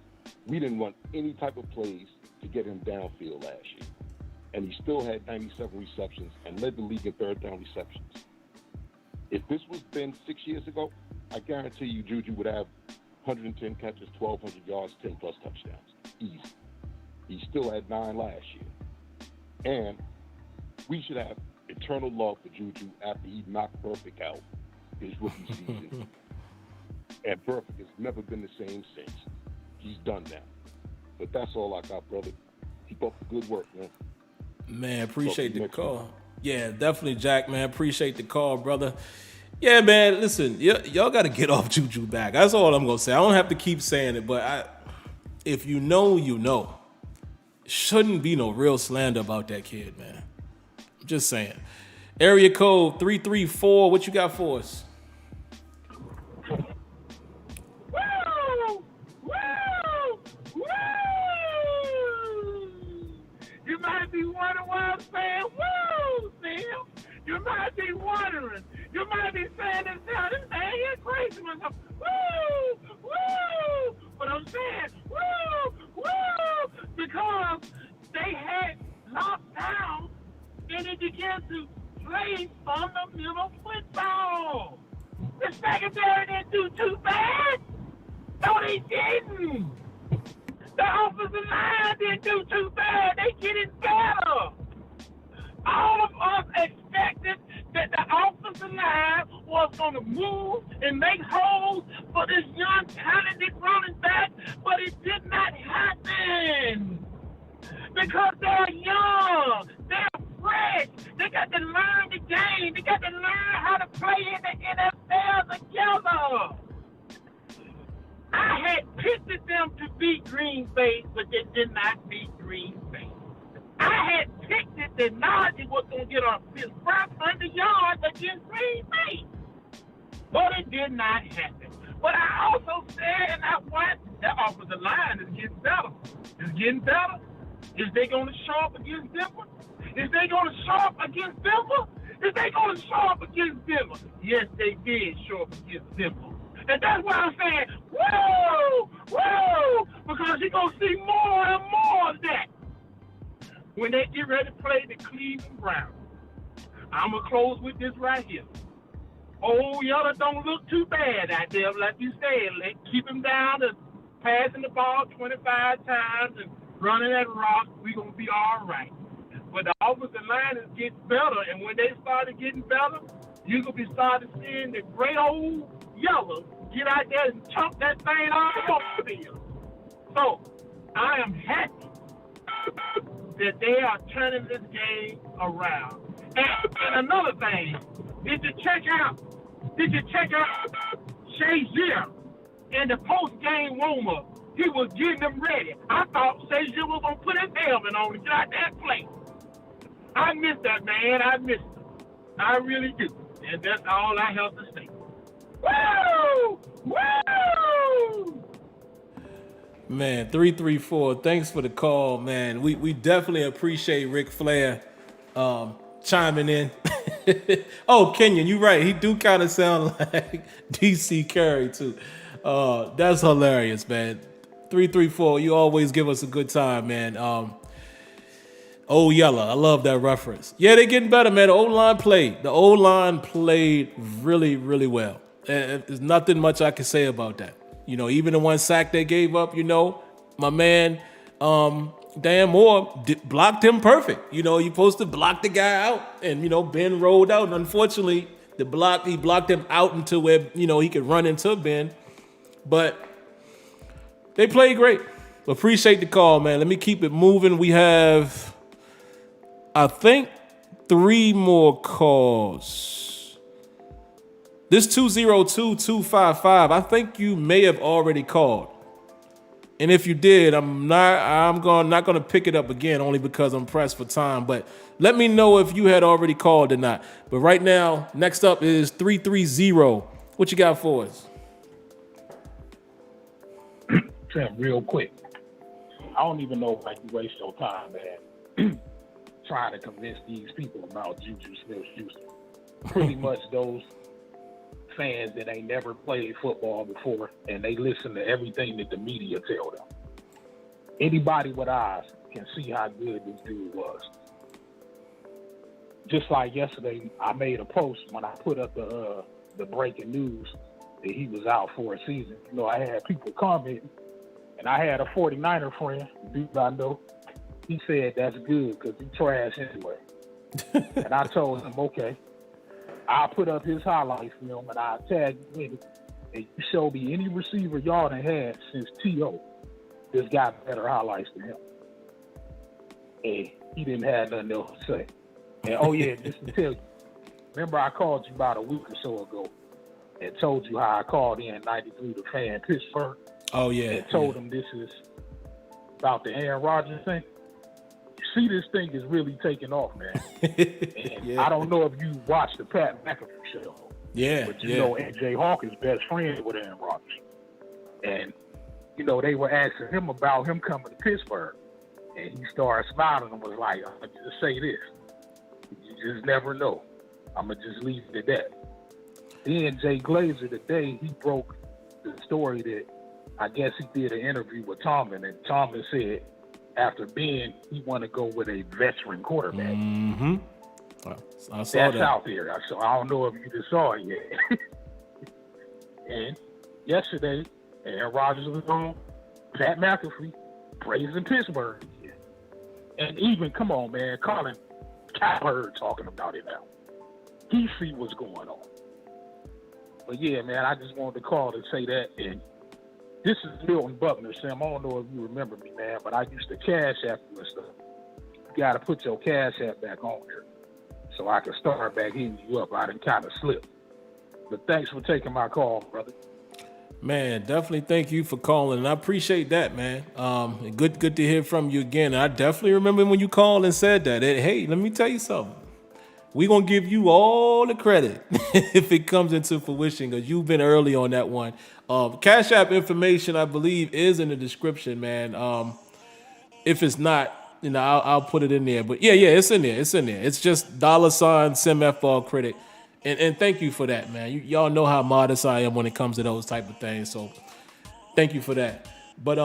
We didn't run any type of plays to get him downfield last year. And he still had 97 receptions and led the league in third down receptions. If this was been 6 years ago, I guarantee you JuJu would have 110 catches, 1,200 yards, 10-plus touchdowns. Easy. He still had 9 last year. And we should have eternal love for JuJu after he knocked Burfict out his rookie season. And Burfict has never been the same since. He's done now. But that's all I got, brother. Keep up the good work, man. Man, appreciate the call. Yeah, definitely, Jack, man. Appreciate the call, brother. Yeah, man, listen, y'all got to get off JuJu back. That's all I'm going to say. I don't have to keep saying it, but if you know, you know. Shouldn't be no real slander about that kid, man. I'm just saying. Area code 334, what you got for us? You might be wondering why I'm saying woo, Sam. You might be wondering. You might be saying this now. This man here crazy. Woo, woo. But I'm saying woo, woo, because they had locked down and they began to play fundamental football. The secondary didn't do too bad. No, they didn't. The offensive line didn't do too bad. They getting better. All of us expected that the offensive line was going to move and make holes for this young, talented running back, but it did not happen. Because they're young. They're fresh. They got to learn the game. They got to learn how to play in the NFL together. I had picked them to beat Green Bay, but they did not beat Green Bay. I had picked it that Najee was going to get his first 100 yards against Green Bay, but it did not happen. But I also said, and I watched, that offensive line is getting better. It's getting better. Is they going to show up against Denver? Is they going to show up against Denver? Is they going to show up against Denver? Yes, they did show up against Denver. And that's why I'm saying, whoa, whoa, because you're going to see more and more of that when they get ready to play the Cleveland Browns. I'm going to close with this right here. Oh, y'all don't look too bad out there, like you said. Let's keep him down to passing the ball 25 times and running that rock. We're going to be all right. But the offensive line is getting better, and when they started getting better, you're going to be starting seeing the great old yellow get out there and chunk that thing all over the field. So, I am happy that they are turning this game around. And another thing, did you check out Shazier in the post-game warm-up? He was getting them ready. I thought Shazier was going to put his helmet on and get out there and play. I miss that, man. I miss him. I really do. And that's all I have to say. Woo! Woo! Man, 334, thanks for the call, man. We definitely appreciate Ric Flair chiming in. Oh, Kenyon, you're right. He do kind of sound like DC Curry, too. That's hilarious, man. 334, you always give us a good time, man. Oh, Yella, I love that reference. Yeah, they're getting better, man. The O-line played really, really well. There's nothing much I can say about that. You know, even the one sack they gave up, you know, my man, Dan Moore blocked him perfect. You know, you're supposed to block the guy out. And, you know, Ben rolled out. And unfortunately, he blocked him out until where, you know, he could run into Ben. But they played great. Appreciate the call, man. Let me keep it moving. We have, I think, 3 more calls. This 202-255, I think you may have already called. And if you did, I'm not gonna pick it up again, only because I'm pressed for time. But let me know if you had already called or not. But right now, next up is 330. What you got for us? Sam, real quick. I don't even know why you waste your time, man, trying to convince these people about JuJu Smith-Schuster. Pretty much those fans that ain't never played football before, and they listen to everything that the media tell them. Anybody with eyes can see how good this dude was. Just like yesterday, I made a post when I put up the breaking news that he was out for a season. You know, I had people commenting, and I had a 49er friend, dude I know. He said that's good because he trash anyway. And I told him, okay, I'll put up his highlight film and I'll tag you in it. And you show me any receiver y'all done had since T.O. that's got better highlights than him. And he didn't have nothing else to say. And oh yeah, just to tell you, remember I called you about a week or so ago and told you how I called in 93 to fan Pittsburgh. Oh yeah. And told him this is about the Aaron Rodgers thing. See, this thing is really taking off, man. And Yeah. I don't know if you watched the Pat McAfee show. Yeah. But you know, AJ Hawk is best friend with Aaron Rodgers. And, you know, they were asking him about him coming to Pittsburgh. And he started smiling and was like, I'm going to just say this. You just never know. I'm going to just leave it at that. Then Jay Glazer today, he broke the story that I guess he did an interview with Tomlin. And Tomlin said, after Ben, he want to go with a veteran quarterback. Mm-hmm. I saw That's that. out there. So I don't know if you just saw it yet. And yesterday, Aaron Rodgers was on Pat McAfee praising Pittsburgh. And even, come on, man, Colin Cowherd talking about it now. He see what's going on. But yeah, man, I just wanted to call to say that. And this is Milton Buckner, Sam. I don't know if you remember me, man, but I used to cash app you and stuff. You got to put your cash app back on there so I can start back hitting you up. I done kind of slipped. But thanks for taking my call, brother. Man, definitely thank you for calling, and I appreciate that, man. Good to hear from you again. And I definitely remember when you called and said that. Hey, let me tell you something. We're going to give you all the credit if it comes into fruition because you've been early on that one. Cash App information, I believe, is in the description, man. If it's not, you know, I'll put it in there. But yeah, it's in there. It's in there. It's just $ SimFBallCritic. And thank you for that, man. Y'all know how modest I am when it comes to those type of things. So thank you for that. But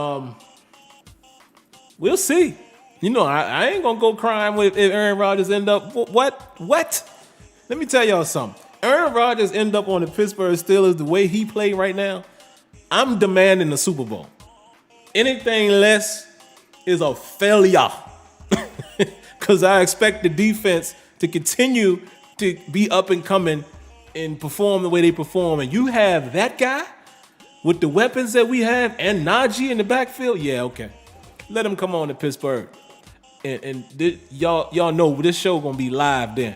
we'll see. You know, I ain't gonna go crying if Aaron Rodgers end up what? Let me tell y'all something. Aaron Rodgers end up on the Pittsburgh Steelers the way he played right now. I'm demanding the Super Bowl. Anything less is a failure. Because I expect the defense to continue to be up and coming and perform the way they perform. And you have that guy with the weapons that we have and Najee in the backfield. Yeah, okay. Let him come on to Pittsburgh. And y'all know this show gonna be live then.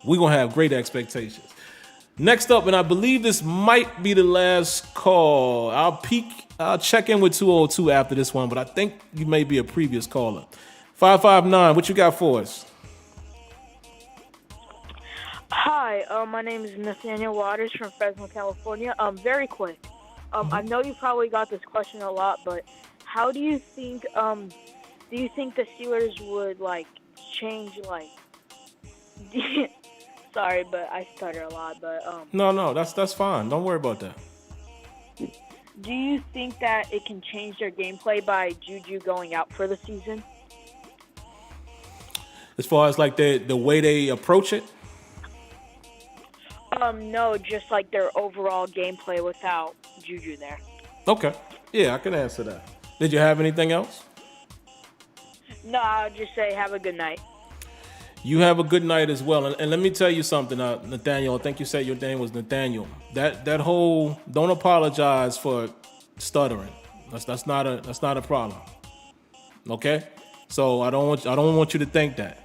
We're gonna have great expectations. Next up, and I believe this might be the last call. I'll check in with 202 after this one, but I think you may be a previous caller. 559, what you got for us? Hi, my name is Nathaniel Waters from Fresno, California. Very quick. I know you probably got this question a lot, but how do you think the Steelers would change sorry, but I stutter a lot, but No, that's fine. Don't worry about that. do you think that it can change their gameplay by JuJu going out for the season? As far as the way they approach it? No, just their overall gameplay without JuJu there. Okay. Yeah, I can answer that. Did you have anything else? No, I'll just say have a good night. You have a good night as well. And let me tell you something, Nathaniel. I think you said your name was Nathaniel. That whole don't apologize for stuttering. That's not a problem. Okay? So I don't want you to think that.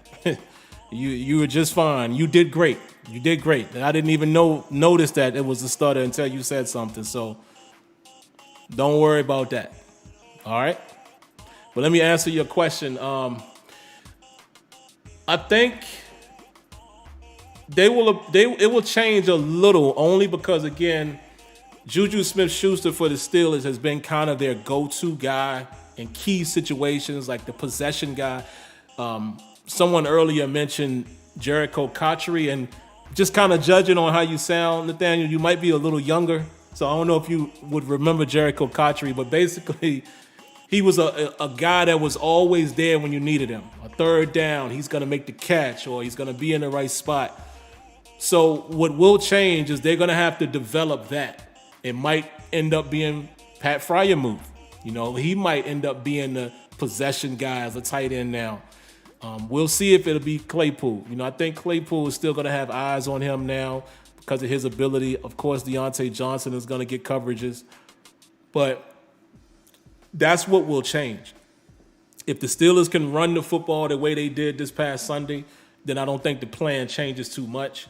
You were just fine. You did great. You did great. And I didn't even notice that it was a stutter until you said something. So don't worry about that. All right. But let me answer your question. I think it will change a little, only because, again, JuJu Smith-Schuster for the Steelers has been kind of their go-to guy in key situations, like the possession guy. Someone earlier mentioned Jericho Cotchery, and just kind of judging on how you sound, Nathaniel, you might be a little younger, so I don't know if you would remember Jericho Cotchery, but basically he was a guy that was always there when you needed him. A third down, he's going to make the catch, or he's going to be in the right spot. So what will change is they're going to have to develop that. It might end up being Pat Fryermuth. You know, he might end up being the possession guy as a tight end now. We'll see if it'll be Claypool. You know, I think Claypool is still going to have eyes on him now because of his ability. Of course, Deontay Johnson is going to get coverages. But that's what will change. If the Steelers can run the football the way they did this past Sunday, then I don't think the plan changes too much.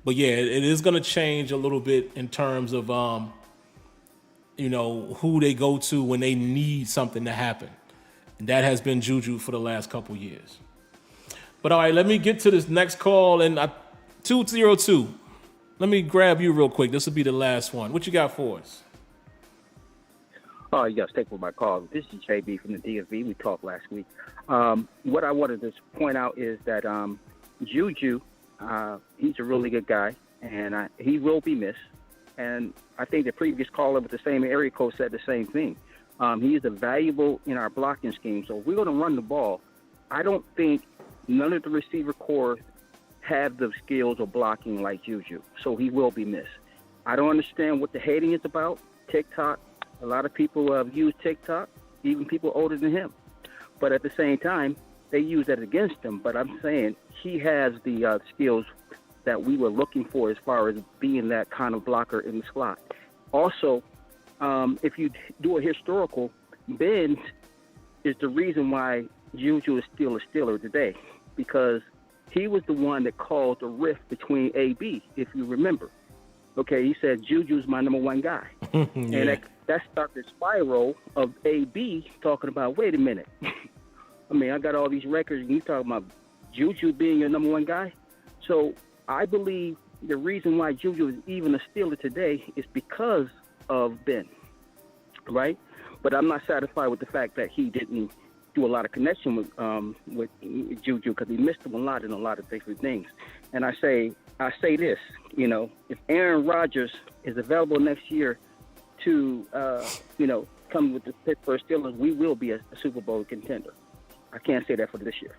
But yeah, it is going to change a little bit in terms of, who they go to when they need something to happen. And that has been JuJu for the last couple years. But all right, let me get to this next call. And 202, let me grab you real quick. This will be the last one. What you got for us? Oh, yes, thank you for my call. This is JB from the DFV. We talked last week. What I wanted to point out is that JuJu, he's a really good guy, and he will be missed. And I think the previous caller with the same area code said the same thing. He is valuable in our blocking scheme. So if we're going to run the ball, I don't think none of the receiver corps have the skills of blocking like JuJu. So he will be missed. I don't understand what the hating is about. TikTok, a lot of people have used TikTok, even people older than him. But at the same time, they use that against him. But I'm saying he has the skills that we were looking for as far as being that kind of blocker in the slot. Also, if you do a historical, Ben is the reason why JuJu is still a Steeler today, because he was the one that caused a rift between AB, if you remember. Okay, he said JuJu's my number one guy. Yeah. And that started the spiral of AB talking about, wait a minute. I mean, I got all these records, and you talking about JuJu being your number one guy? So I believe the reason why JuJu is even a Steeler today is because of Ben, right? But I'm not satisfied with the fact that he didn't do a lot of connection with JuJu, because he missed him a lot in a lot of different things. And I say this, if Aaron Rodgers is available next year to, come with the Pittsburgh Steelers, we will be a Super Bowl contender. I can't say that for this year.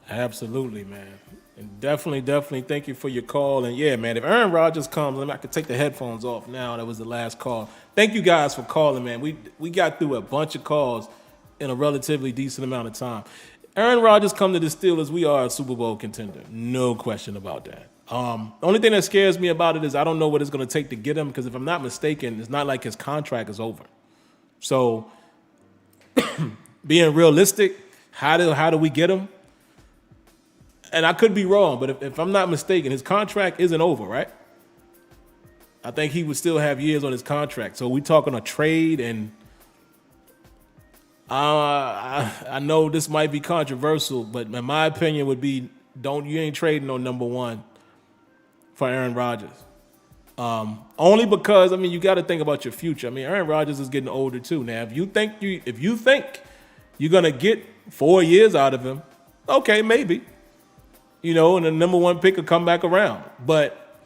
Absolutely, man. And definitely thank you for your call. And yeah, man, if Aaron Rodgers comes, I could take the headphones off now. That was the last call. Thank you guys for calling, man. We got through a bunch of calls in a relatively decent amount of time. Aaron Rodgers come to the Steelers, we are a Super Bowl contender. No question about that. The only thing that scares me about it is I don't know what it's going to take to get him, because if I'm not mistaken, it's not like his contract is over. So being realistic, how do we get him? And I could be wrong, but if I'm not mistaken, his contract isn't over, right? I think he would still have years on his contract. So we talking a trade, and I know this might be controversial, but in my opinion would be, you ain't trading no number one for Aaron Rodgers. Only because, you got to think about your future. Aaron Rodgers is getting older too. Now, if you think you're going to get 4 years out of him, okay, maybe. And the number one pick will come back around. But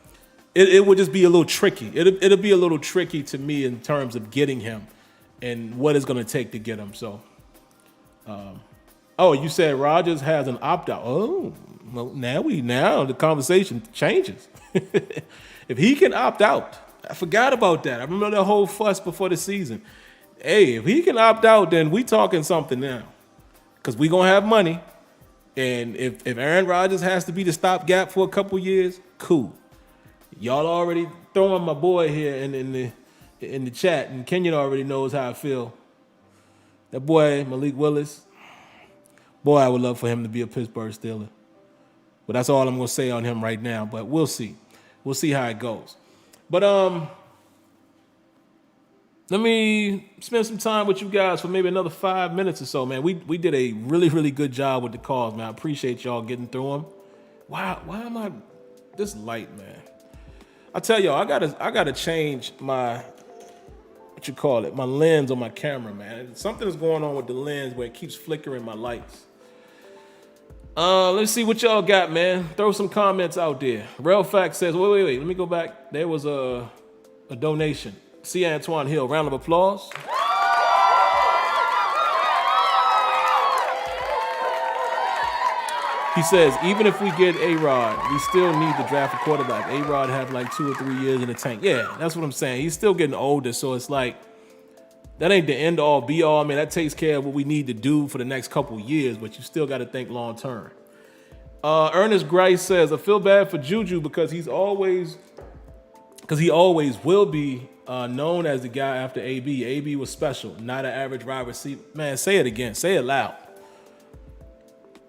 it would just be a little tricky. It'll be a little tricky to me in terms of getting him and what it's going to take to get him. So, you said Rodgers has an opt-out. Oh, well, now the conversation changes. If he can opt out, I forgot about that. I remember the whole fuss before the season. Hey, if he can opt out, then we talking something now, because we going to have money. And if Aaron Rodgers has to be the stopgap for a couple years, cool. Y'all already throwing my boy here in the chat, and Kenyon already knows how I feel. That boy, Malik Willis, Boy, I would love for him to be a Pittsburgh Steeler. But that's all I'm going to say on him right now. But we'll see. We'll see how it goes. But let me spend some time with you guys for maybe another 5 minutes or so, man. We did a really, really good job with the calls, man. I appreciate y'all getting through them. Why am I this light, man? I tell y'all, I gotta change my my lens on my camera, man. Something's going on with the lens where it keeps flickering my lights. Let's see what y'all got, man. Throw some comments out there. Real Fact says, wait. Let me go back. There was a donation. C. Antoine Hill, round of applause. He says, even if we get A-Rod, we still need to draft a quarterback. A-Rod have like 2 or 3 years in the tank. Yeah, that's what I'm saying. He's still getting older, so it's like, that ain't the end all be all. I mean, that takes care of what we need to do for the next couple years, but you still got to think long term. Ernest Grice says, I feel bad for JuJu because he always will be known as the guy after AB. AB was special, not an average wide receiver. Man, say it again. Say it loud.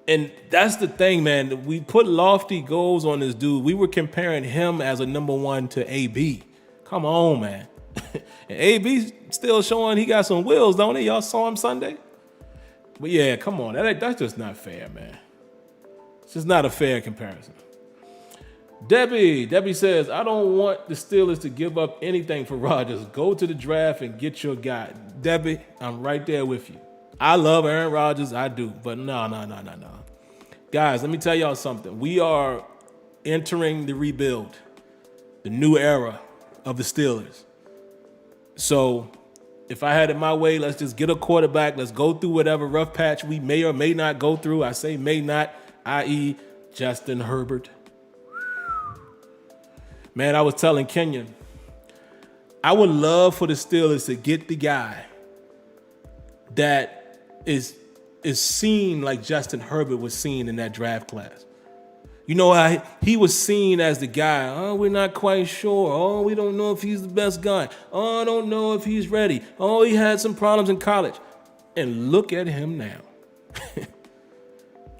And that's the thing, man. We put lofty goals on this dude. We were comparing him as a number one to AB. Come on, man. And AB still showing he got some wheels, don't he? Y'all saw him Sunday? But yeah, come on. That's just not fair, man. It's just not a fair comparison. Debbie says, I don't want the Steelers to give up anything for Rodgers. Go to the draft and get your guy. Debbie, I'm right there with you. I love Aaron Rodgers. I do. But no. Guys, let me tell y'all something. We are entering the rebuild, the new era of the Steelers. So if I had it my way, let's just get a quarterback. Let's go through whatever rough patch we may or may not go through. I say may not, i.e. Justin Herbert. Man, I was telling Kenyon, I would love for the Steelers to get the guy that is seen like Justin Herbert was seen in that draft class. You know how he was seen as the guy, oh, we're not quite sure. Oh, we don't know if he's the best guy. Oh, I don't know if he's ready. Oh, he had some problems in college. And look at him now.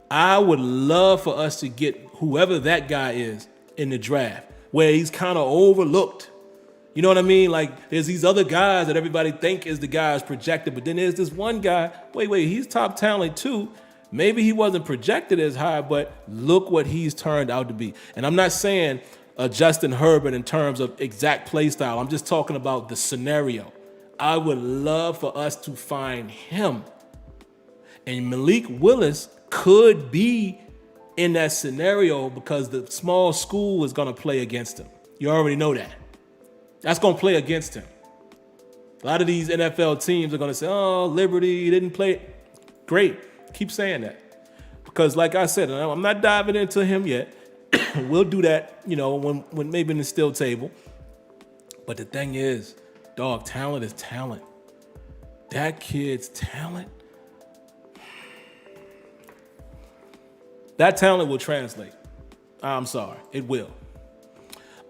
I would love for us to get whoever that guy is in the draft, where he's kind of overlooked. You know what I mean? Like, there's these other guys that everybody think is the guys projected, but then there's this one guy, wait, he's top talent too. Maybe he wasn't projected as high, but look what he's turned out to be. And I'm not saying Justin Herbert in terms of exact play style. I'm just talking about the scenario. I would love for us to find him. And Malik Willis could be in that scenario because the small school is going to play against him. You already know that. That's going to play against him. A lot of these NFL teams are going to say, oh, Liberty didn't play. Great. Keep saying that. Because like I said, I'm not diving into him yet. We'll do that, when maybe in the still table. But the thing is, dog, talent is talent. That kid's talent. That talent will translate. I'm sorry. It will.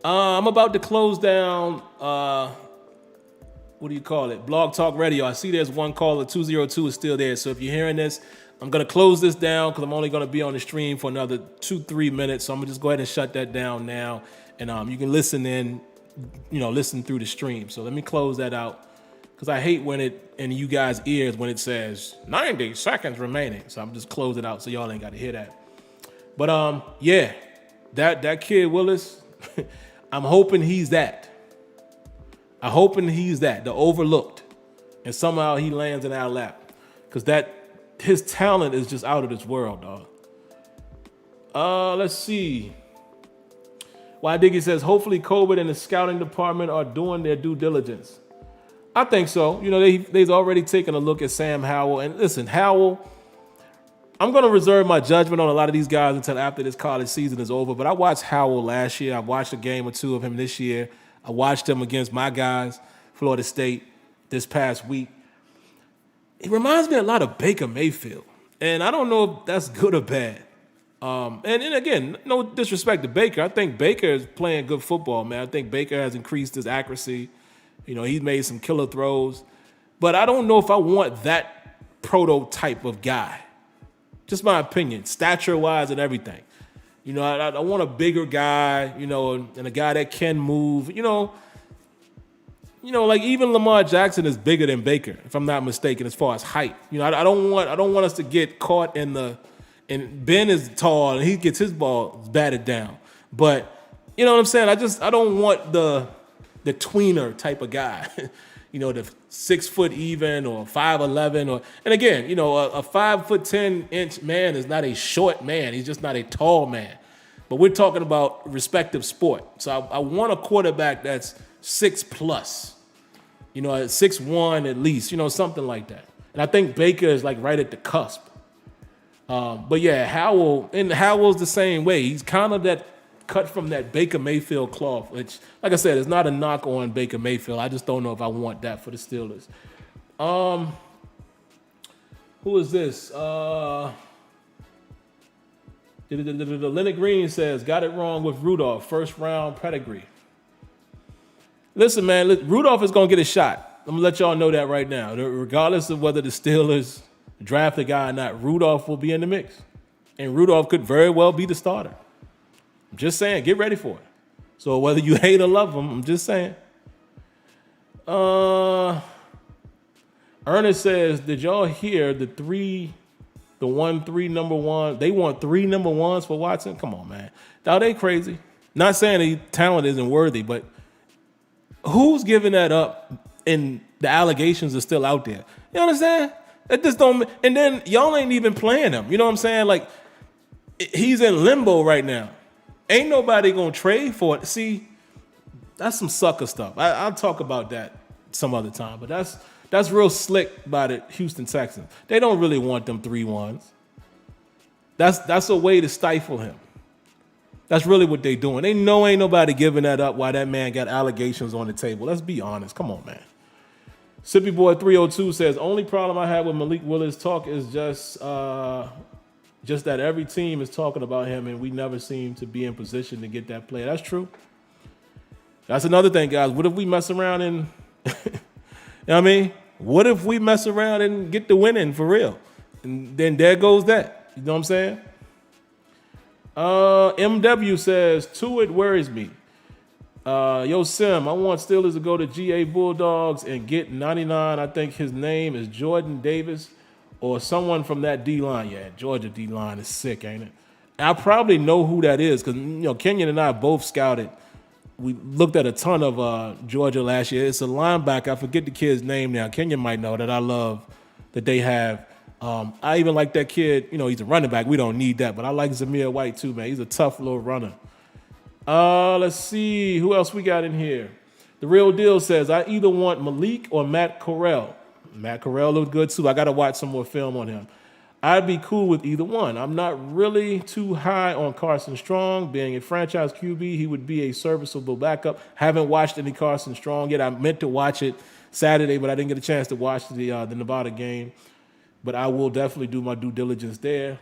I'm about to close down, what do you call it? Blog Talk Radio. I see there's one caller, 202 is still there. So if you're hearing this, I'm going to close this down because I'm only going to be on the stream for another 2-3 minutes. So I'm going to just go ahead and shut that down now. And you can listen in, listen through the stream. So let me close that out because I hate when it in you guys' ears when it says 90 seconds remaining. So I'm just close it out so y'all ain't got to hear that. But yeah, that kid Willis, I'm hoping he's that. I'm hoping he's that, the overlooked. And somehow he lands in our lap. Because his talent is just out of this world, dog. Let's see. Why Diggy says, hopefully COVID and the scouting department are doing their due diligence. I think so. They've already taken a look at Sam Howell. And listen, Howell, I'm going to reserve my judgment on a lot of these guys until after this college season is over. But I watched Howell last year. I watched a game or two of him this year. I watched him against my guys, Florida State, this past week. It reminds me a lot of Baker Mayfield. And I don't know if that's good or bad. And again, no disrespect to Baker. I think Baker is playing good football, man. I think Baker has increased his accuracy. He's made some killer throws. But I don't know if I want that prototype of guy. Just my opinion, stature-wise and everything. You know, I want a bigger guy, you know, and a guy that can move. You know, like even Lamar Jackson is bigger than Baker, if I'm not mistaken, as far as height. You know, I don't want us to get caught in and Ben is tall and he gets his ball batted down. But you know what I'm saying? I don't want the tweener type of guy. You know, the 6 foot even or 5'11", and again, you know, a 5'10" man is not a short man. He's just not a tall man. But we're talking about respective sport. So I want a quarterback that's 6+. You know, at 6'1" at least. You know, something like that. And I think Baker is like right at the cusp. But yeah, Howell's the same way. He's kind of that cut from that Baker Mayfield cloth, which, like I said, is not a knock on Baker Mayfield. I just don't know if I want that for the Steelers. Who is this? Leonard Green says, got it wrong with Rudolph, first round pedigree. Listen, man, Rudolph is going to get a shot. I'm going to let y'all know that right now. Regardless of whether the Steelers draft a guy or not, Rudolph will be in the mix. And Rudolph could very well be the starter. I'm just saying, get ready for it. So whether you hate or love him, I'm just saying. Ernest says, did y'all hear the 3 number one? They want 3 number ones for Watson? Come on, man. Now they crazy. Not saying the talent isn't worthy, but who's giving that up and the allegations are still out there? You understand? It just don't. And then y'all ain't even playing him. You know what I'm saying? Like, he's in limbo right now. Ain't nobody gonna trade for it. See, that's some sucker stuff. I'll talk about that some other time, but that's real slick by the Houston Texans. They don't really want them 3-1s. That's a way to stifle him. That's really what they doing. They know ain't nobody giving that up while that man got allegations on the table. Let's be honest. Come on, man. Sippy Boy 302 says, only problem I have with Malik Willis' talk is just that every team is talking about him and we never seem to be in position to get that player. That's true. That's another thing, guys. What if we mess around and, you know what I mean? What if we mess around and get the winning for real? And then there goes that. You know what I'm saying? MW says, it worries me. Yo, Sim, I want Steelers to go to GA Bulldogs and get 99. I think his name is Jordan Davis or someone from that D-line. Yeah, Georgia D-line is sick, ain't it? I probably know who that is because, you know, Kenyon and I both scouted. We looked at a ton of Georgia last year. It's a linebacker. I forget the kid's name now. Kenyon might know that I love that they have. I even like that kid. You know, he's a running back. We don't need that, but I like Zamir White too, man. He's a tough little runner. Let's see. Who else we got in here? The Real Deal says, I either want Malik or Matt Corral. Matt Corral looked good too. I got to watch some more film on him. I'd be cool with either one. I'm not really too high on Carson Strong. Being a franchise QB, he would be a serviceable backup. Haven't watched any Carson Strong yet. I meant to watch it Saturday, but I didn't get a chance to watch the Nevada game. But I will definitely do my due diligence there.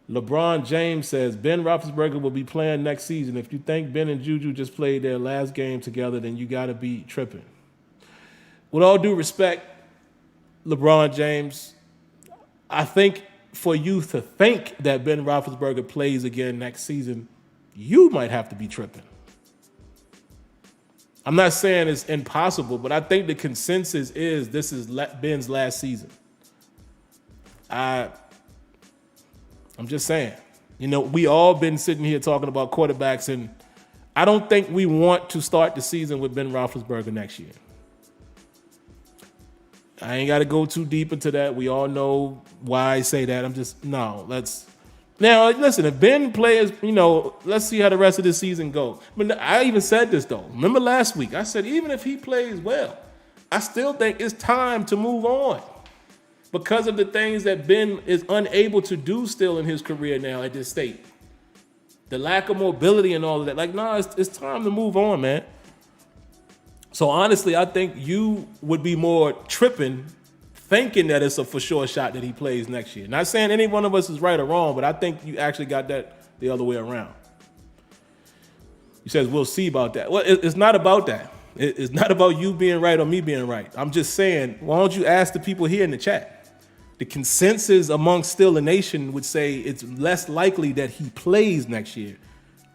LeBron James says, Ben Roethlisberger will be playing next season. If you think Ben and JuJu just played their last game together, then you got to be tripping. With all due respect, LeBron James, I think for you to think that Ben Roethlisberger plays again next season, you might have to be tripping. I'm not saying it's impossible, but I think the consensus is this is Ben's last season. I'm just saying. You know, we all been sitting here talking about quarterbacks, and I don't think we want to start the season with Ben Roethlisberger next year. I ain't got to go too deep into that. We all know why I say that. Now, listen, if Ben plays, you know, let's see how the rest of the season goes. But I even said this, though. Remember last week? I said, even if he plays well, I still think it's time to move on because of the things that Ben is unable to do still in his career now at this state. The lack of mobility and all of that. Like, it's time to move on, man. So honestly, I think you would be more tripping thinking that it's a for sure shot that he plays next year. Not saying any one of us is right or wrong, but I think you actually got that the other way around. He says, we'll see about that. Well, it's not about that. It's not about you being right or me being right. I'm just saying, why don't you ask the people here in the chat? the consensus amongst SteelerNation would say it's less likely that he plays next year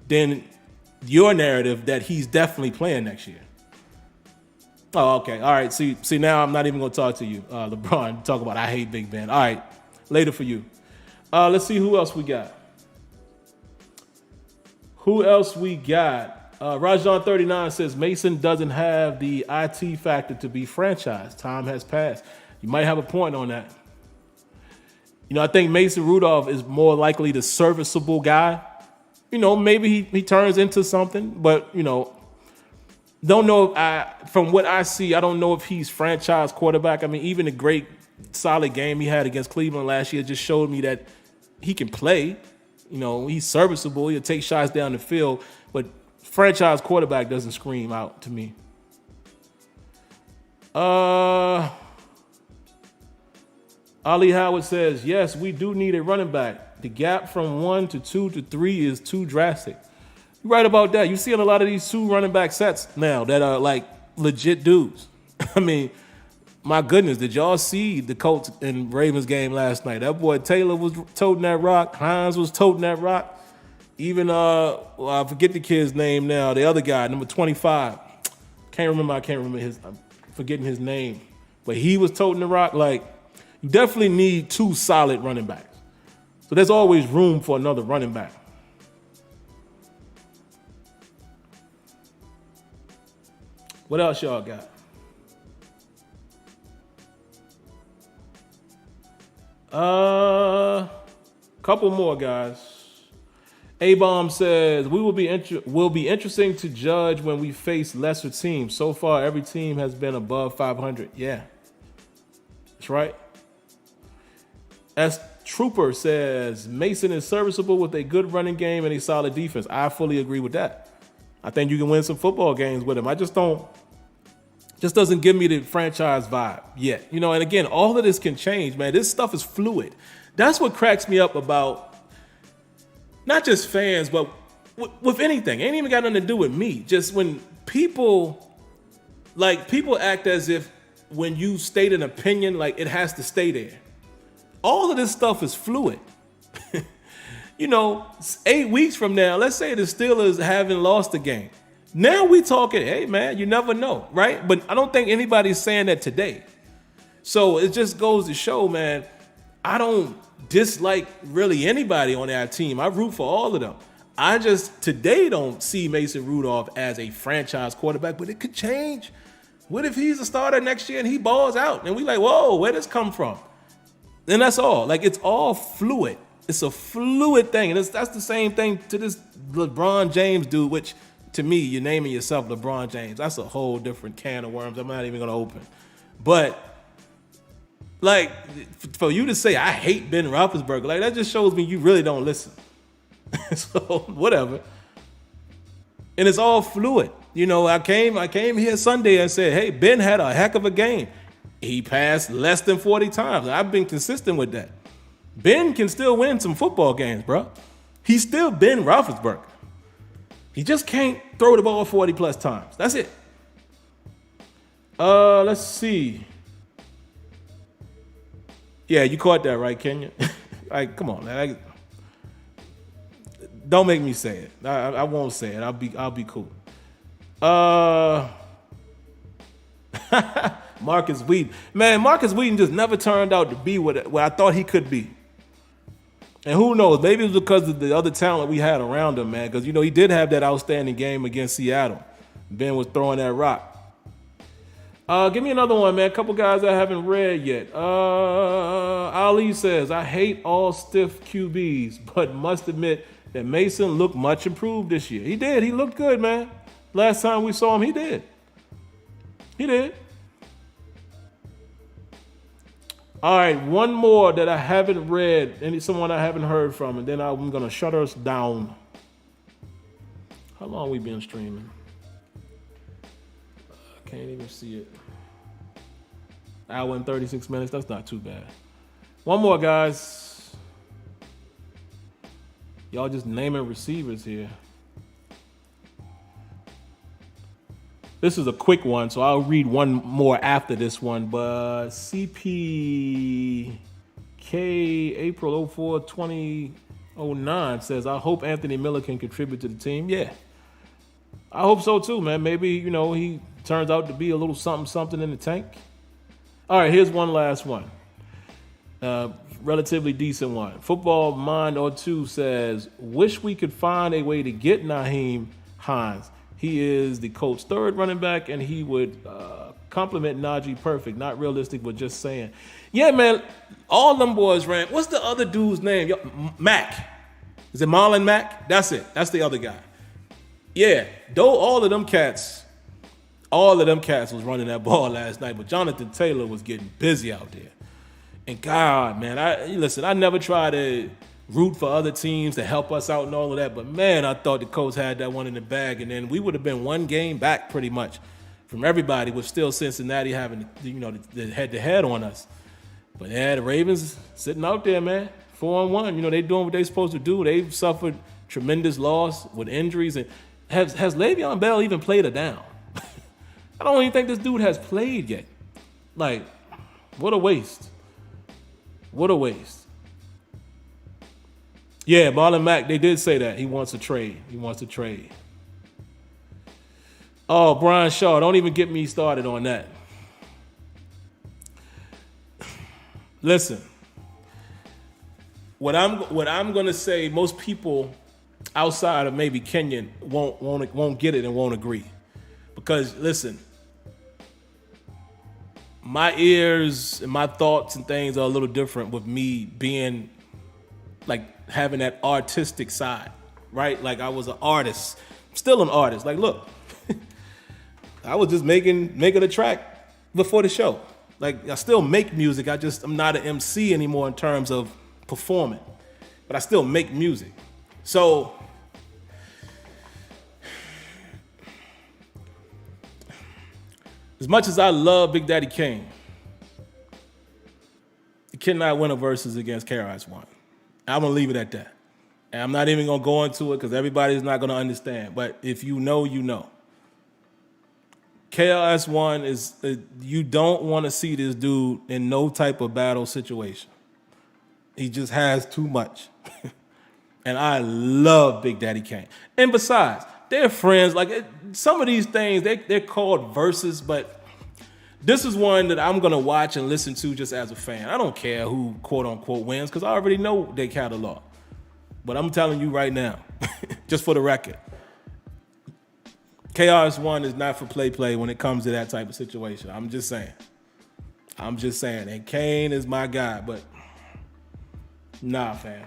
than your narrative that he's definitely playing next year. Oh, okay. All right. See, now I'm not even going to talk to you, LeBron. Talk about I hate Big Ben. All right. Later for you. Let's see who else we got. Rajon39 says Mason doesn't have the IT factor to be franchised. Time has passed. You might have a point on that. I think Mason Rudolph is more likely the serviceable guy. Maybe he turns into something, but, don't know. From what I see, I don't know if he's franchise quarterback. I mean, even the great solid game he had against Cleveland last year just showed me that he can play. He's serviceable. He'll take shots down the field, but franchise quarterback doesn't scream out to me. Ali Howard says, yes, we do need a running back. The gap from 1 to 2 to 3 is too drastic. You're right about that. You see a lot of these 2 running back sets now that are like legit dudes. I mean, my goodness, did y'all see the Colts and Ravens game last night? That boy Taylor was toting that rock. Hines was toting that rock. Even, I forget the kid's name now. The other guy, number 25. I can't remember I'm forgetting his name. But he was toting the rock. Like, you definitely need 2 solid running backs. So there's always room for another running back. What else y'all got? Couple more, guys. A-Bomb says, will be interesting to judge when we face lesser teams. So far, every team has been above 500. Yeah, that's right. S. Trooper says, Mason is serviceable with a good running game and a solid defense. I fully agree with that. I think you can win some football games with him. I just doesn't give me the franchise vibe yet. And again, all of this can change, man. This stuff is fluid. That's what cracks me up about not just fans, but with anything. Ain't even got nothing to do with me. Just when people act as if when you state an opinion, like it has to stay there. All of this stuff is fluid. 8 weeks from now, let's say the Steelers haven't lost a game. Now we talking, hey, man, you never know, right? But I don't think anybody's saying that today. So it just goes to show, man, I don't dislike really anybody on our team. I root for all of them. I just today don't see Mason Rudolph as a franchise quarterback, but it could change. What if he's a starter next year and he balls out? And we like, whoa, where this come from? And that's all. Like, it's all fluid. It's a fluid thing. And that's the same thing to this LeBron James dude, which to me, you're naming yourself LeBron James. That's a whole different can of worms I'm not even going to open. But, like, for you to say, I hate Ben Roethlisberger, like, that just shows me you really don't listen. So, whatever. And it's all fluid. I came here Sunday and said, hey, Ben had a heck of a game. He passed less than 40 times. I've been consistent with that. Ben can still win some football games, bro. He's still Ben Roethlisberger. He just can't throw the ball 40 plus times. That's it. Let's see. Yeah, you caught that right, Kenya? Like, come on, man. Don't make me say it. I won't say it. I'll be cool. Marcus Wheaton. Man, Marcus Wheaton just never turned out to be what I thought he could be. And who knows? Maybe it was because of the other talent we had around him, man. Because, he did have that outstanding game against Seattle. Ben was throwing that rock. Give me another one, man. A couple guys I haven't read yet. Ali says, I hate all stiff QBs, but must admit that Mason looked much improved this year. He did. He looked good, man. Last time we saw him, he did. He did. All right, one more that I haven't read, someone I haven't heard from, and then I'm going to shut us down. How long we been streaming? I can't even see it. Hour and 36 minutes, that's not too bad. One more, guys. Y'all just naming receivers here. This is a quick one, so I'll read one more after this one. But CP April 04, 2009 says, I hope Anthony Miller can contribute to the team. Yeah, I hope so too, man. Maybe, he turns out to be a little something in the tank. All right, here's one last one. Relatively decent one. Football Mind or Two says, wish we could find a way to get Nyheim Hines. He is the Colts' third running back, and he would compliment Najee perfect. Not realistic, but just saying. Yeah, man, all them boys ran. What's the other dude's name? Mack. Is it Marlon Mack? That's it. That's the other guy. Yeah, though all of them cats was running that ball last night, but Jonathan Taylor was getting busy out there. And God, man, I never try to root for other teams to help us out and all of that, but man, I thought the Colts had that one in the bag, and then we would have been one game back pretty much from everybody, with still Cincinnati having, the head-to-head on us. But yeah, the Ravens sitting out there, man, 4-1. They doing what they supposed to do. They've suffered tremendous loss with injuries. And has Le'Veon Bell even played a down? I don't even think this dude has played yet. Like, what a waste. What a waste. Yeah, Marlon Mack, they did say that. He wants a trade. Oh, Brian Shaw, don't even get me started on that. Listen, what I'm gonna say, most people outside of maybe Kenyon won't get it and won't agree, because listen, my ears and my thoughts and things are a little different with me being like having that artistic side, right? Like I was an artist, still an artist. Like, look, I was just making a track before the show. Like, I still make music. I'm not an MC anymore in terms of performing, but I still make music. So as much as I love Big Daddy Kane, he cannot win a versus against KRS-One. I'm going to leave it at that. And I'm not even going to go into it because everybody's not going to understand. But if you know, you know. KRS-One is, you don't want to see this dude in no type of battle situation. He just has too much. And I love Big Daddy Kane. And besides, they're friends. Like, some of these things, they're called verses, but this is one that I'm going to watch and listen to just as a fan. I don't care who, quote unquote, wins, because I already know their catalog. But I'm telling you right now, just for the record, KRS-One is not for play when it comes to that type of situation. I'm just saying. And Kane is my guy, but nah, fam.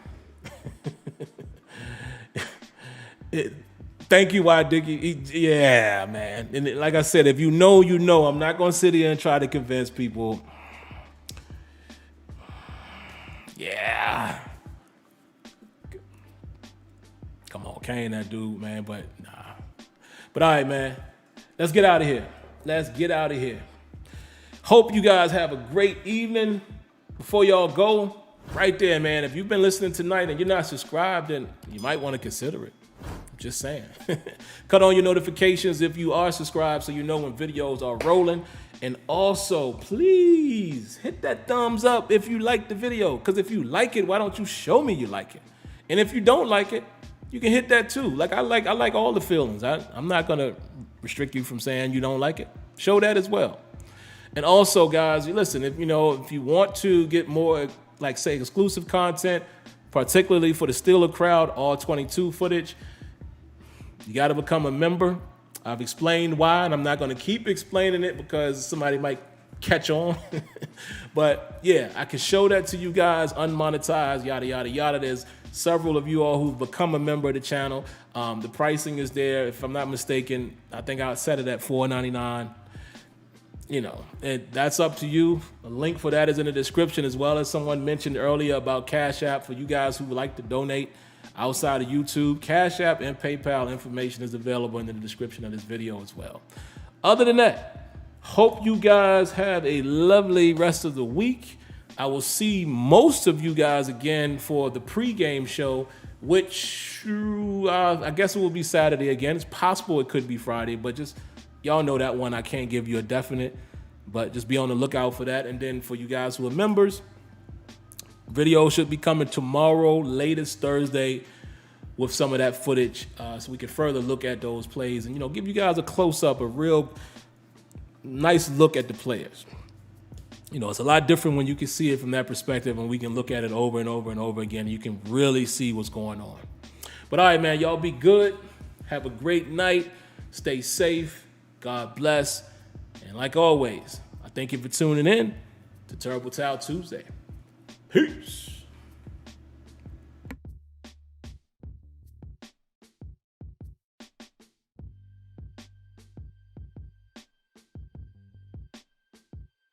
Thank you, Y Dickie. Yeah, man. And like I said, if you know, you know. I'm not going to sit here and try to convince people. Yeah. Come on, Kane, that dude, man, but nah. But all right, man, let's get out of here. Hope you guys have a great evening. Before y'all go, right there, man, if you've been listening tonight and you're not subscribed, then you might want to consider it. I'm just saying. Cut on your notifications if you are subscribed so you know when videos are rolling. And also, please hit that thumbs up if you like the video. Because if you like it, why don't you show me you like it? And if you don't like it, you can hit that too. Like I like all the feelings. I'm not gonna restrict you from saying you don't like it. Show that as well. And also, guys, listen, if you want to get more, like say, exclusive content, particularly for the Steeler crowd, all 22 footage, you got to become a member. I've explained why, and I'm not going to keep explaining it because somebody might catch on. But yeah, I can show that to you guys, unmonetized, yada, yada, yada. There's several of you all who've become a member of the channel. The pricing is there. If I'm not mistaken, I think I set it at $4.99. That's up to you. A link for that is in the description, as well as someone mentioned earlier about Cash App for you guys who would like to donate outside of YouTube. Cash App and PayPal information is available in the description of this video as well. Other than that, hope you guys have a lovely rest of the week. I will see most of you guys again for the pregame show, which I guess it will be Saturday again. It's possible it could be Friday, but just y'all know that one. I can't give you a definite, but just be on the lookout for that. And then for you guys who are members, Video should be coming tomorrow, latest Thursday, with some of that footage, so we can further look at those plays and, give you guys a close-up, a real nice look at the players. It's a lot different when you can see it from that perspective, and we can look at it over and over and over again. You can really see what's going on. But all right, man, y'all be good. Have a great night. Stay safe. God bless. And like always, I thank you for tuning in to Terrible Towel Tuesday. Peace.